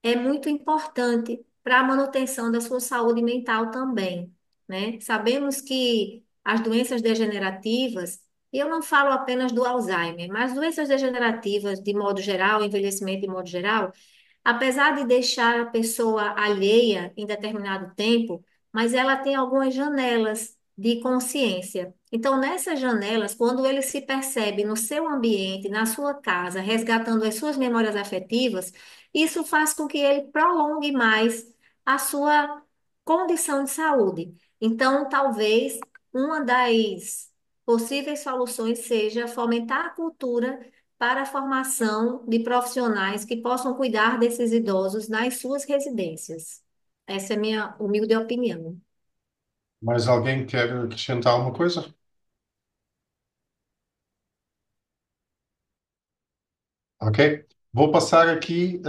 é muito importante para a manutenção da sua saúde mental também, né? Sabemos que as doenças degenerativas, e eu não falo apenas do Alzheimer, mas doenças degenerativas de modo geral, envelhecimento de modo geral, apesar de deixar a pessoa alheia em determinado tempo, mas ela tem algumas janelas de consciência. Então, nessas janelas, quando ele se percebe no seu ambiente, na sua casa, resgatando as suas memórias afetivas, isso faz com que ele prolongue mais a sua condição de saúde. Então, talvez uma das possíveis soluções seja fomentar a cultura para a formação de profissionais que possam cuidar desses idosos nas suas residências. Essa é a minha humilde opinião. Mais alguém quer acrescentar alguma coisa? Ok? Vou passar aqui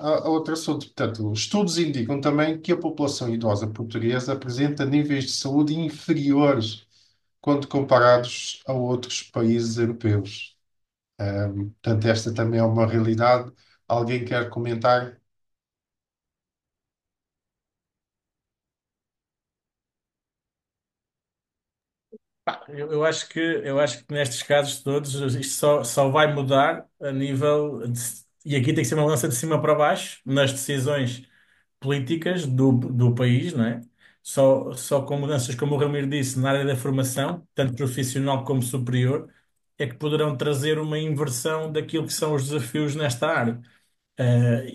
a outro assunto. Portanto, estudos indicam também que a população idosa portuguesa apresenta níveis de saúde inferiores quando comparados a outros países europeus. Portanto, esta também é uma realidade. Alguém quer comentar? Pá, eu acho que nestes casos todos isto só vai mudar a nível e aqui tem que ser uma lança de cima para baixo nas decisões políticas do país, não é? Só com mudanças, como o Ramiro disse, na área da formação, tanto profissional como superior, é que poderão trazer uma inversão daquilo que são os desafios nesta área.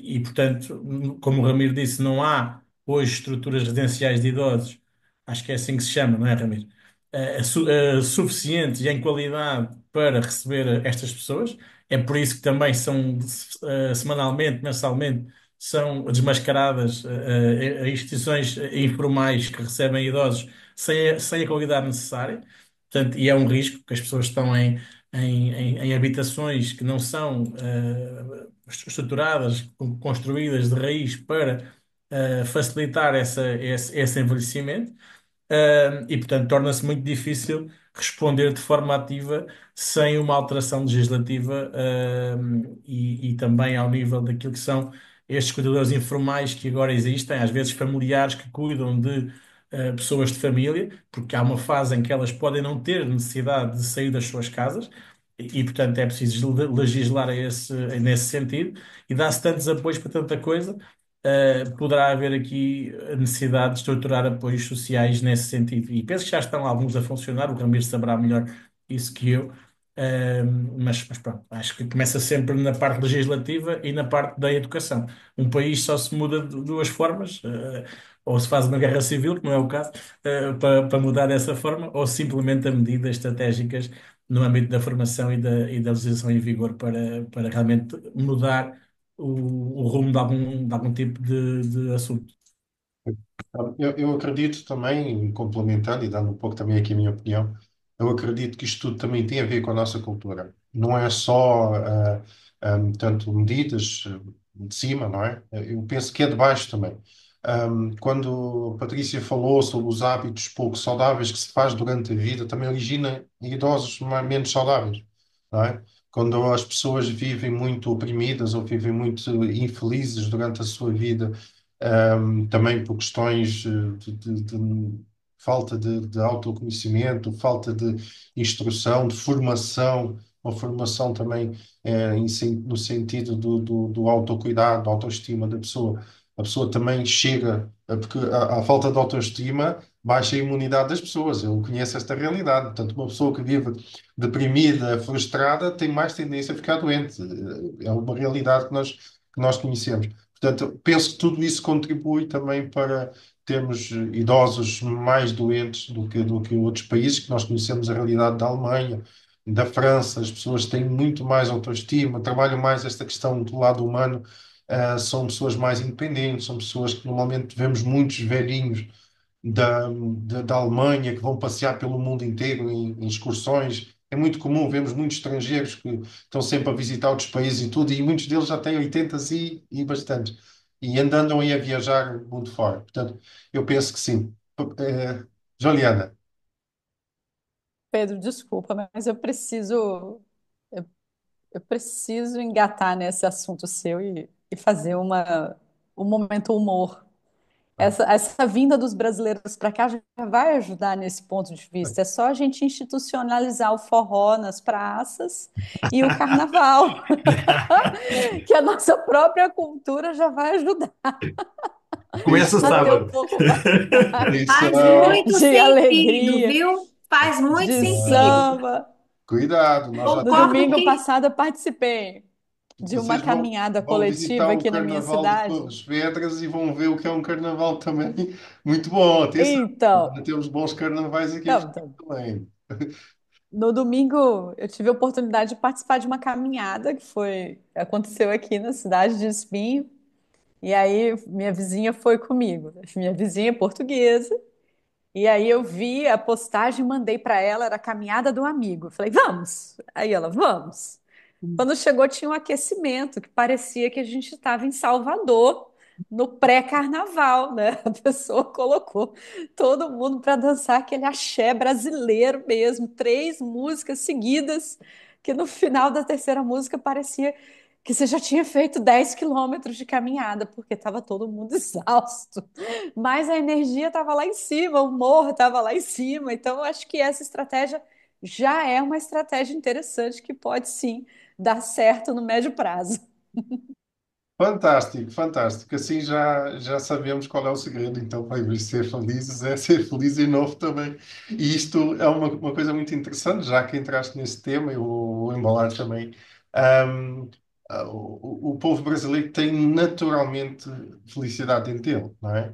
E, portanto, como o Ramiro disse, não há hoje estruturas residenciais de idosos, acho que é assim que se chama, não é, Ramiro? Suficientes e em qualidade para receber estas pessoas. É por isso que também são, semanalmente, mensalmente, são desmascaradas instituições informais que recebem idosos sem a qualidade necessária. Portanto, e é um risco que as pessoas estão em habitações que não são estruturadas, construídas de raiz para facilitar esse envelhecimento. E, portanto, torna-se muito difícil responder de forma ativa sem uma alteração legislativa, e também ao nível daquilo que são estes cuidadores informais que agora existem, às vezes familiares que cuidam de pessoas de família, porque há uma fase em que elas podem não ter necessidade de sair das suas casas. Portanto, é preciso legislar nesse sentido e dá-se tantos apoios para tanta coisa. Poderá haver aqui a necessidade de estruturar apoios sociais nesse sentido. E penso que já estão alguns a funcionar, o Ramiro saberá melhor isso que eu. Mas pronto, acho que começa sempre na parte legislativa e na parte da educação. Um país só se muda de duas formas, ou se faz uma guerra civil, que não é o caso, para mudar dessa forma, ou simplesmente a medidas estratégicas no âmbito da formação e da legislação em vigor para realmente mudar o rumo de algum tipo de assunto. Eu acredito também, complementando e dando um pouco também aqui a minha opinião, eu acredito que isto tudo também tem a ver com a nossa cultura. Não é só, tanto medidas de cima, não é? Eu penso que é de baixo também. Quando a Patrícia falou sobre os hábitos pouco saudáveis que se faz durante a vida, também origina idosos menos saudáveis, não é? Quando as pessoas vivem muito oprimidas ou vivem muito infelizes durante a sua vida, também por questões falta de autoconhecimento, falta de instrução, de formação, uma formação também no sentido do autocuidado, da autoestima da pessoa. A pessoa também chega, porque a falta de autoestima baixa a imunidade das pessoas. Eu conheço esta realidade. Portanto, uma pessoa que vive deprimida, frustrada, tem mais tendência a ficar doente. É uma realidade que nós conhecemos. Portanto, penso que tudo isso contribui também para termos idosos mais doentes do que outros países, que nós conhecemos a realidade da Alemanha, da França. As pessoas têm muito mais autoestima, trabalham mais esta questão do lado humano. São pessoas mais independentes, são pessoas que normalmente vemos muitos velhinhos da Alemanha que vão passear pelo mundo inteiro em excursões. É muito comum, vemos muitos estrangeiros que estão sempre a visitar outros países e tudo, e muitos deles já têm 80 e bastantes. E andam aí a viajar muito fora. Portanto, eu penso que sim. Juliana, Pedro, desculpa, mas eu, eu preciso engatar nesse assunto seu e fazer um momento humor. Essa vinda dos brasileiros para cá já vai ajudar nesse ponto de vista. É só a gente institucionalizar o forró nas praças e o carnaval, que a nossa própria cultura já vai ajudar Começa a ter um sábado. pouco mais Faz atenção, muito de sentido, alegria, viu? Faz muito de sentido. samba. cuidado, nós já No Concordo domingo que passado, eu participei de uma vocês vão, caminhada vão visitar coletiva o aqui na minha Carnaval de cidade. Torres Vedras e vão ver o que é um carnaval também muito bom. Atenção, Então, ainda temos bons carnavais aqui em não, Portugal também. no domingo, eu tive a oportunidade de participar de uma caminhada aconteceu aqui na cidade de Espinho. E aí, minha vizinha foi comigo. Minha vizinha é portuguesa. E aí, eu vi a postagem, mandei para ela, era a caminhada do amigo. Eu falei, vamos. Aí ela, vamos. Quando chegou, tinha um aquecimento que parecia que a gente estava em Salvador, no pré-carnaval, né? A pessoa colocou todo mundo para dançar aquele axé brasileiro mesmo, três músicas seguidas, que no final da terceira música parecia que você já tinha feito 10 quilômetros de caminhada, porque estava todo mundo exausto. Mas a energia estava lá em cima, o morro estava lá em cima. Então, eu acho que essa estratégia já é uma estratégia interessante que pode sim dar certo no médio prazo. Fantástico, fantástico. Assim já sabemos qual é o segredo, então, para ser felizes, é ser feliz e novo também. E isto é uma coisa muito interessante, já que entraste nesse tema, eu vou embalar também. Ahm, o povo brasileiro tem naturalmente felicidade dentro dele, não é?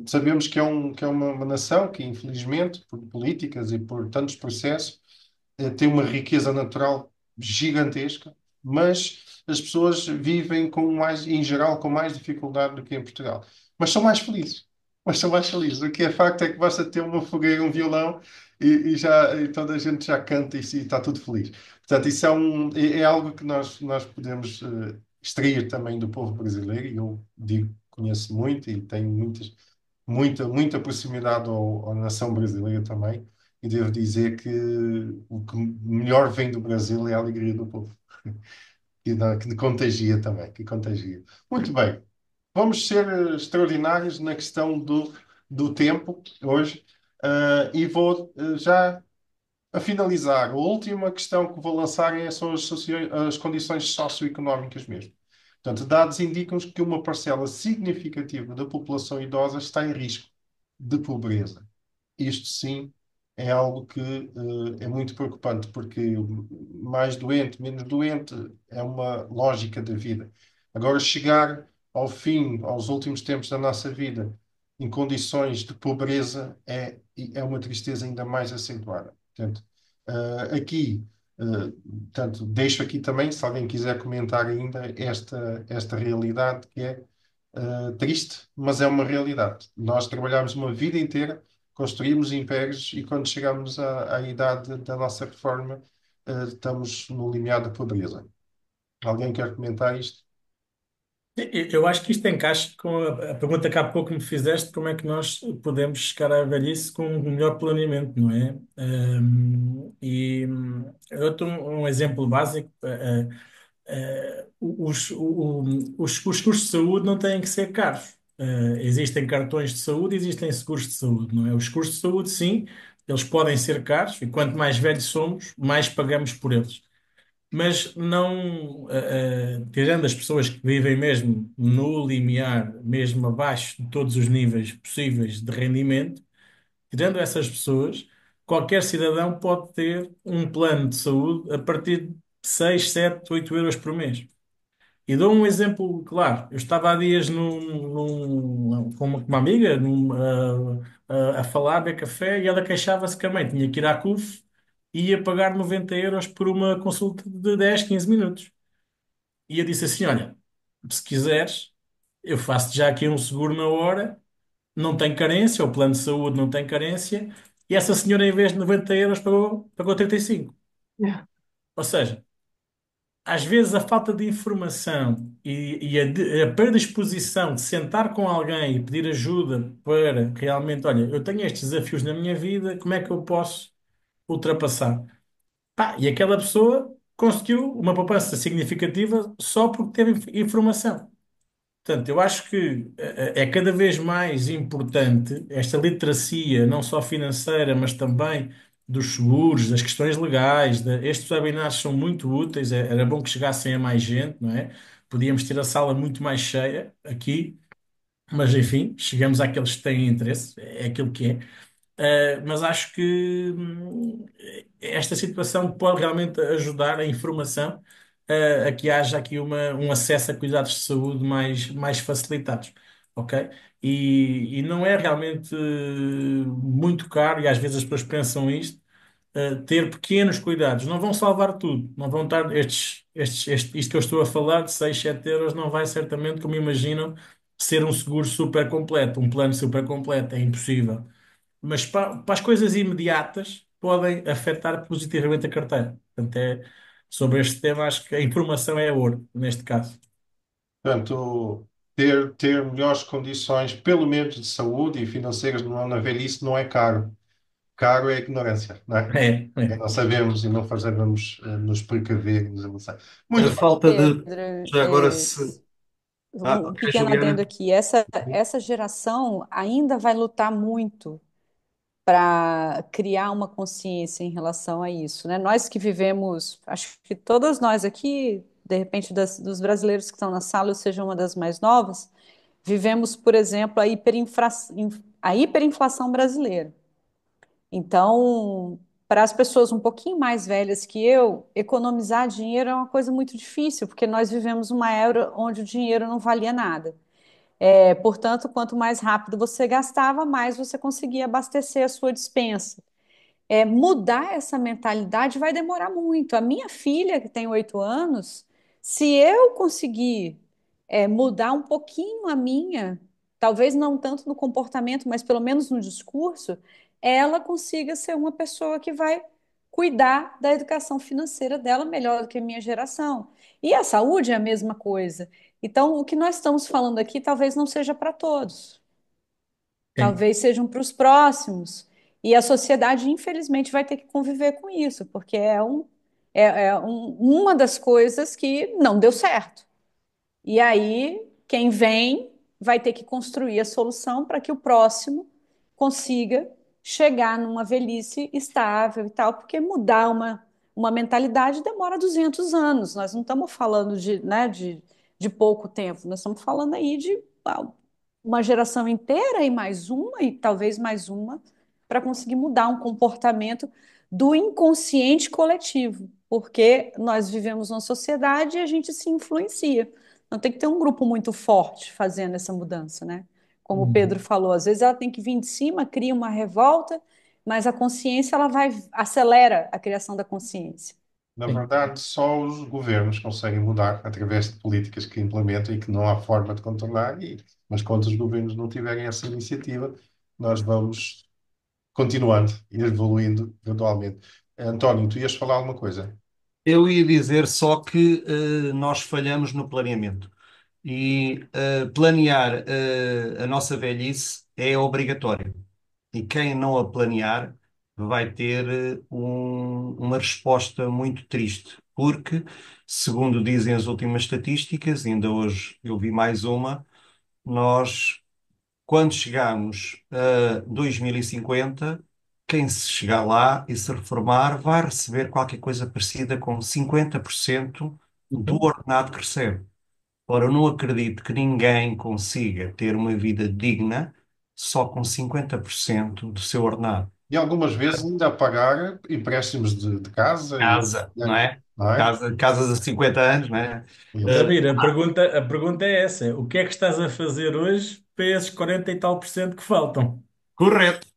Sabemos que é uma nação que, infelizmente, por políticas e por tantos processos, tem uma riqueza natural gigantesca, mas as pessoas vivem com mais, em geral, com mais dificuldade do que em Portugal. Mas são mais felizes. Mas são mais felizes. O que é facto é que basta ter uma fogueira, um violão e toda a gente já canta e está tudo feliz. Portanto, isso é algo que nós podemos extrair também do povo brasileiro. E eu digo, conheço muito e tenho muita proximidade à nação brasileira também. E devo dizer que o que melhor vem do Brasil é a alegria do povo, que contagia também, que contagia. Muito bem, vamos ser extraordinários na questão do tempo hoje. E vou já a finalizar. A última questão que vou lançar são as condições socioeconómicas mesmo. Portanto, dados indicam que uma parcela significativa da população idosa está em risco de pobreza. Isto sim é algo que é muito preocupante, porque mais doente, menos doente, é uma lógica da vida. Agora, chegar ao fim, aos últimos tempos da nossa vida, em condições de pobreza, é uma tristeza ainda mais acentuada. Portanto, aqui, portanto, deixo aqui também, se alguém quiser comentar ainda, esta realidade que é triste, mas é uma realidade. Nós trabalhamos uma vida inteira, construímos impérios e quando chegamos à idade da nossa reforma, estamos no limiar da pobreza. Alguém quer comentar isto? Eu acho que isto encaixa com a pergunta que há pouco me fizeste, como é que nós podemos chegar à velhice com um melhor planeamento, não é? Eu dou um exemplo básico. Os custos de saúde não têm que ser caros. Existem cartões de saúde, existem seguros de saúde, não é? Os seguros de saúde, sim, eles podem ser caros e quanto mais velhos somos, mais pagamos por eles. Mas não, tirando as pessoas que vivem mesmo no limiar, mesmo abaixo de todos os níveis possíveis de rendimento, tirando essas pessoas, qualquer cidadão pode ter um plano de saúde a partir de 6, 7, 8 euros por mês. E dou um exemplo claro. Eu estava há dias com uma amiga a falar, a beber café, e ela queixava-se que a mãe tinha que ir à CUF e ia pagar 90 euros por uma consulta de 10, 15 minutos. E eu disse assim: Olha, se quiseres, eu faço já aqui um seguro na hora, não tem carência, o plano de saúde não tem carência, e essa senhora, em vez de 90 euros, pagou 35. Ou seja, às vezes a falta de informação e a predisposição de sentar com alguém e pedir ajuda para realmente, olha, eu tenho estes desafios na minha vida, como é que eu posso ultrapassar? Pá, e aquela pessoa conseguiu uma poupança significativa só porque teve informação. Portanto, eu acho que é cada vez mais importante esta literacia, não só financeira, mas também dos seguros, das questões legais. Estes webinars são muito úteis, era bom que chegassem a mais gente, não é? Podíamos ter a sala muito mais cheia aqui, mas enfim, chegamos àqueles que têm interesse, é aquilo que é. Mas acho que esta situação pode realmente ajudar a informação, a que haja aqui um acesso a cuidados de saúde mais facilitados, ok? E não é realmente muito caro, e às vezes as pessoas pensam isto, ter pequenos cuidados. Não vão salvar tudo, não vão estar isto que eu estou a falar de 6 7 euros, não vai certamente, como imaginam, ser um seguro super completo, um plano super completo, é impossível, mas para as coisas imediatas podem afetar positivamente a carteira. Portanto, sobre este tema, acho que a informação é ouro, neste caso. Portanto, ter melhores condições, pelo menos de saúde e financeiras na velhice, não é caro. Caro é a ignorância, não é? É, É é. não sabemos e não fazemos nos precaver e nos avançar. A Muito bem. falta de. Pedro, Já agora se. Ah, um ok, pequeno adendo Juliana. aqui. Essa geração ainda vai lutar muito para criar uma consciência em relação a isso, né? Nós que vivemos, acho que todas nós aqui, de repente, dos brasileiros que estão na sala, eu seja uma das mais novas, vivemos, por exemplo, a hiperinflação brasileira. Então, para as pessoas um pouquinho mais velhas que eu, economizar dinheiro é uma coisa muito difícil, porque nós vivemos uma era onde o dinheiro não valia nada. Portanto, quanto mais rápido você gastava, mais você conseguia abastecer a sua despensa. Mudar essa mentalidade vai demorar muito. A minha filha, que tem 8 anos, se eu conseguir mudar um pouquinho a minha, talvez não tanto no comportamento, mas pelo menos no discurso, ela consiga ser uma pessoa que vai cuidar da educação financeira dela melhor do que a minha geração. E a saúde é a mesma coisa. Então, o que nós estamos falando aqui talvez não seja para todos. Sim. Talvez sejam para os próximos. E a sociedade, infelizmente, vai ter que conviver com isso, porque uma das coisas que não deu certo. E aí, quem vem vai ter que construir a solução para que o próximo consiga chegar numa velhice estável e tal, porque mudar uma mentalidade demora 200 anos. Nós não estamos falando de pouco tempo, nós estamos falando aí de uma geração inteira e mais uma, e talvez mais uma, para conseguir mudar um comportamento do inconsciente coletivo, porque nós vivemos uma sociedade e a gente se influencia. Então tem que ter um grupo muito forte fazendo essa mudança, né? Como o Pedro falou, às vezes ela tem que vir de cima, cria uma revolta, mas a consciência ela vai acelera a criação da consciência. Na Sim. verdade, só os governos conseguem mudar através de políticas que implementam e que não há forma de contornar. Mas quando os governos não tiverem essa iniciativa, nós vamos continuando e evoluindo gradualmente. António, tu ias falar alguma coisa? Eu ia dizer só que nós falhamos no planeamento. E planear a nossa velhice é obrigatório. E quem não a planear vai ter uma resposta muito triste, porque, segundo dizem as últimas estatísticas, ainda hoje eu vi mais uma, nós quando chegarmos a 2050, quem se chegar lá e se reformar vai receber qualquer coisa parecida com 50% do Uhum. ordenado que recebe. Ora, eu não acredito que ninguém consiga ter uma vida digna só com 50% do seu ordenado. E algumas vezes ainda a pagar empréstimos de casa e, Casa, não né, é? não é? Casas a 50 anos, não é? Eh, Ramiro, a pergunta é essa: o que é que estás a fazer hoje para esses 40 e tal por cento que faltam? Correto.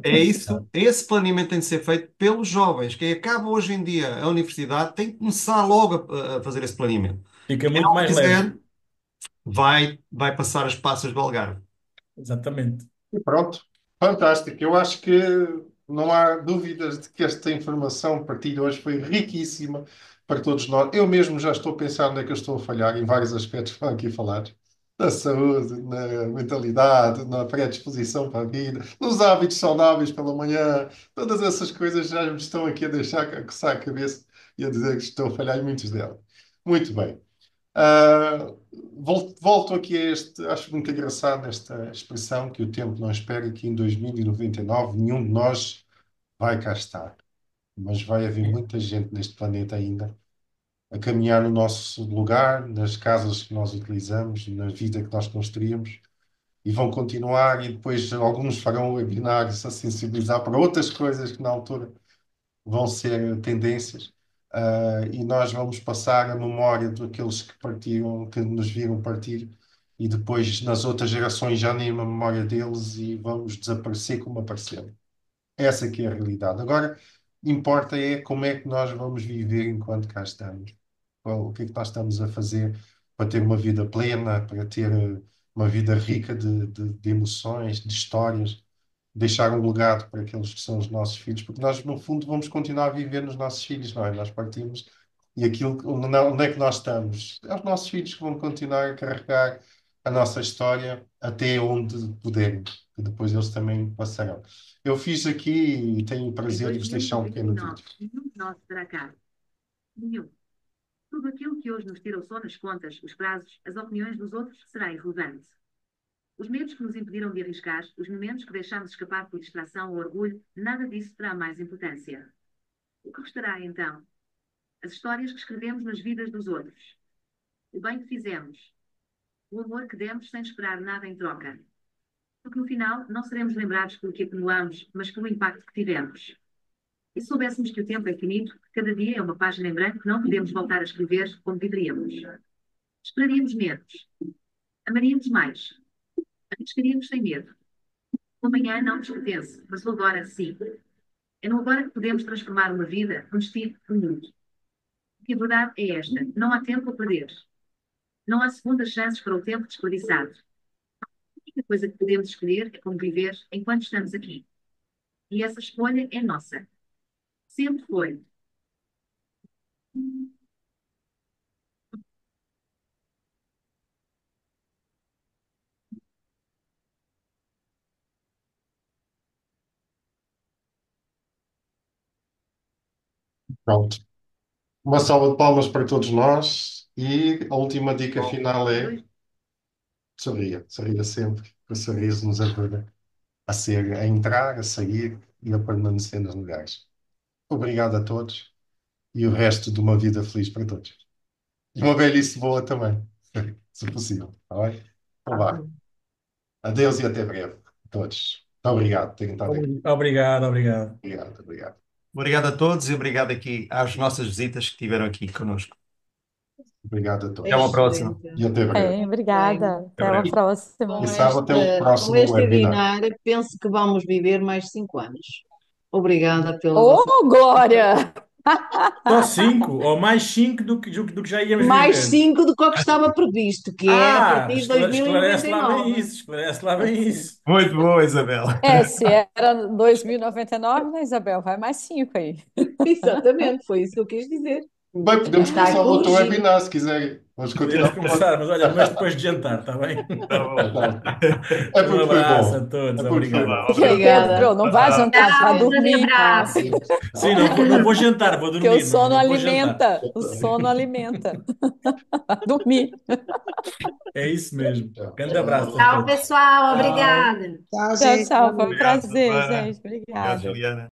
É isso, esse planeamento tem de ser feito pelos jovens. Quem acaba hoje em dia a universidade tem que começar logo a fazer esse planeamento. Fica Quem muito não mais leve. fizer, vai passar as passas do Algarve. Exatamente. E pronto, fantástico. Eu acho que não há dúvidas de que esta informação, a partir de hoje, foi riquíssima para todos nós. Eu mesmo já estou a pensar onde é que eu estou a falhar em vários aspectos que foram aqui falados. Na saúde, na mentalidade, na predisposição para a vida, nos hábitos saudáveis pela manhã, todas essas coisas já me estão aqui a deixar a coçar a cabeça e a dizer que estou a falhar em muitos delas. Muito bem. Ah, volto aqui a este, acho muito engraçado esta expressão que o tempo não espera e que em 2099 nenhum de nós vai cá estar. Mas vai haver muita gente neste planeta ainda a caminhar no nosso lugar, nas casas que nós utilizamos, na vida que nós construímos, e vão continuar, e depois alguns farão webinários a sensibilizar para outras coisas que na altura vão ser tendências, e nós vamos passar a memória daqueles que partiram, que nos viram partir, e depois nas outras gerações já nem a memória deles e vamos desaparecer como apareceram. Essa que é a realidade. Agora, importa é como é que nós vamos viver enquanto cá estamos. O que é que nós estamos a fazer para ter uma vida plena, para ter uma vida rica de emoções, de histórias, deixar um legado para aqueles que são os nossos filhos, porque nós, no fundo, vamos continuar a viver nos nossos filhos, não é? Nós partimos e aquilo, onde é que nós estamos? É os nossos filhos que vão continuar a carregar a nossa história até onde puderem, que depois eles também passarão. Eu fiz aqui e tenho o Em prazer de vos deixar um pequeno vídeo. 2099, nenhum de nós será cá. Nenhum. Tudo aquilo que hoje nos tira o sono, as contas, os prazos, as opiniões dos outros, será irrelevante. Os medos que nos impediram de arriscar, os momentos que deixámos escapar por distração ou orgulho, nada disso terá mais importância. O que restará, então? As histórias que escrevemos nas vidas dos outros. O bem que fizemos. O amor que demos sem esperar nada em troca. Porque no final não seremos lembrados pelo que acumulamos, mas pelo impacto que tivemos. E se soubéssemos que o tempo é finito, que cada dia é uma página em branco que não podemos voltar a escrever como deveríamos. Esperaríamos menos. Amaríamos mais. Arriscaríamos sem medo. O amanhã não nos pertence, mas o agora sim. É no agora que podemos transformar uma vida, um destino, um mundo. Porque a verdade é esta: não há tempo a perder. Não há segundas chances para o tempo desperdiçado. A única coisa que podemos escolher é como viver enquanto estamos aqui. E essa escolha é nossa. Sempre foi. Pronto. Uma salva de palmas para todos nós e a última dica final é Dois sorria, sorria sempre, que o sorriso nos ajuda a ser, a entrar, a sair e a permanecer nos lugares. Obrigado a todos e o resto de uma vida feliz para todos. E uma velhice boa também, se possível. Tá bem? Então vá. Adeus e até breve a todos. Muito obrigado por terem estado aqui. Obrigado, obrigado. Obrigado, obrigado. Obrigado a todos e obrigado aqui às nossas visitas que estiveram aqui connosco. Obrigado a Até uma todos. próxima. E até breve. Obrigada. Até Até uma breve. próxima. E Com sábado até o com próximo este webinar. webinar, penso que vamos viver mais 5 anos. Obrigada pela Ô, vossa. Glória! Só 5, ou mais 5 do que já íamos Mais viver. 5 do que o que estava previsto, que é a partir de Esclarece lá bem 2099. isso, esclarece lá bem isso. Muito bom, Isabela. Se era 2099, né, Isabel? Vai mais 5 aí. Exatamente, foi isso que eu quis dizer. Bem, Já podemos está começar o outro corrigido. webinar se quiserem. Vamos Podemos continuar com o outro. começar, mas olha, mas depois de jantar, está bem? Tá bom. É Um porque foi abraço a bom. todos, É porque foi obrigado. bom. Obrigada. Pedro, não vai jantar, vai Tchau, um grande dormir. abraço. Sim, não vou jantar, vou Porque o dormir, sono não vou jantar. alimenta. O sono alimenta. Vai dormir. É isso mesmo. Tchau, Grande tchau. abraço a Tchau, todos. pessoal. Tchau. Obrigada. Tchau, Tchau, gente. tchau. Boa Foi um noite. Obrigado, prazer, Silvana. gente. Obrigado, Obrigada. Juliana.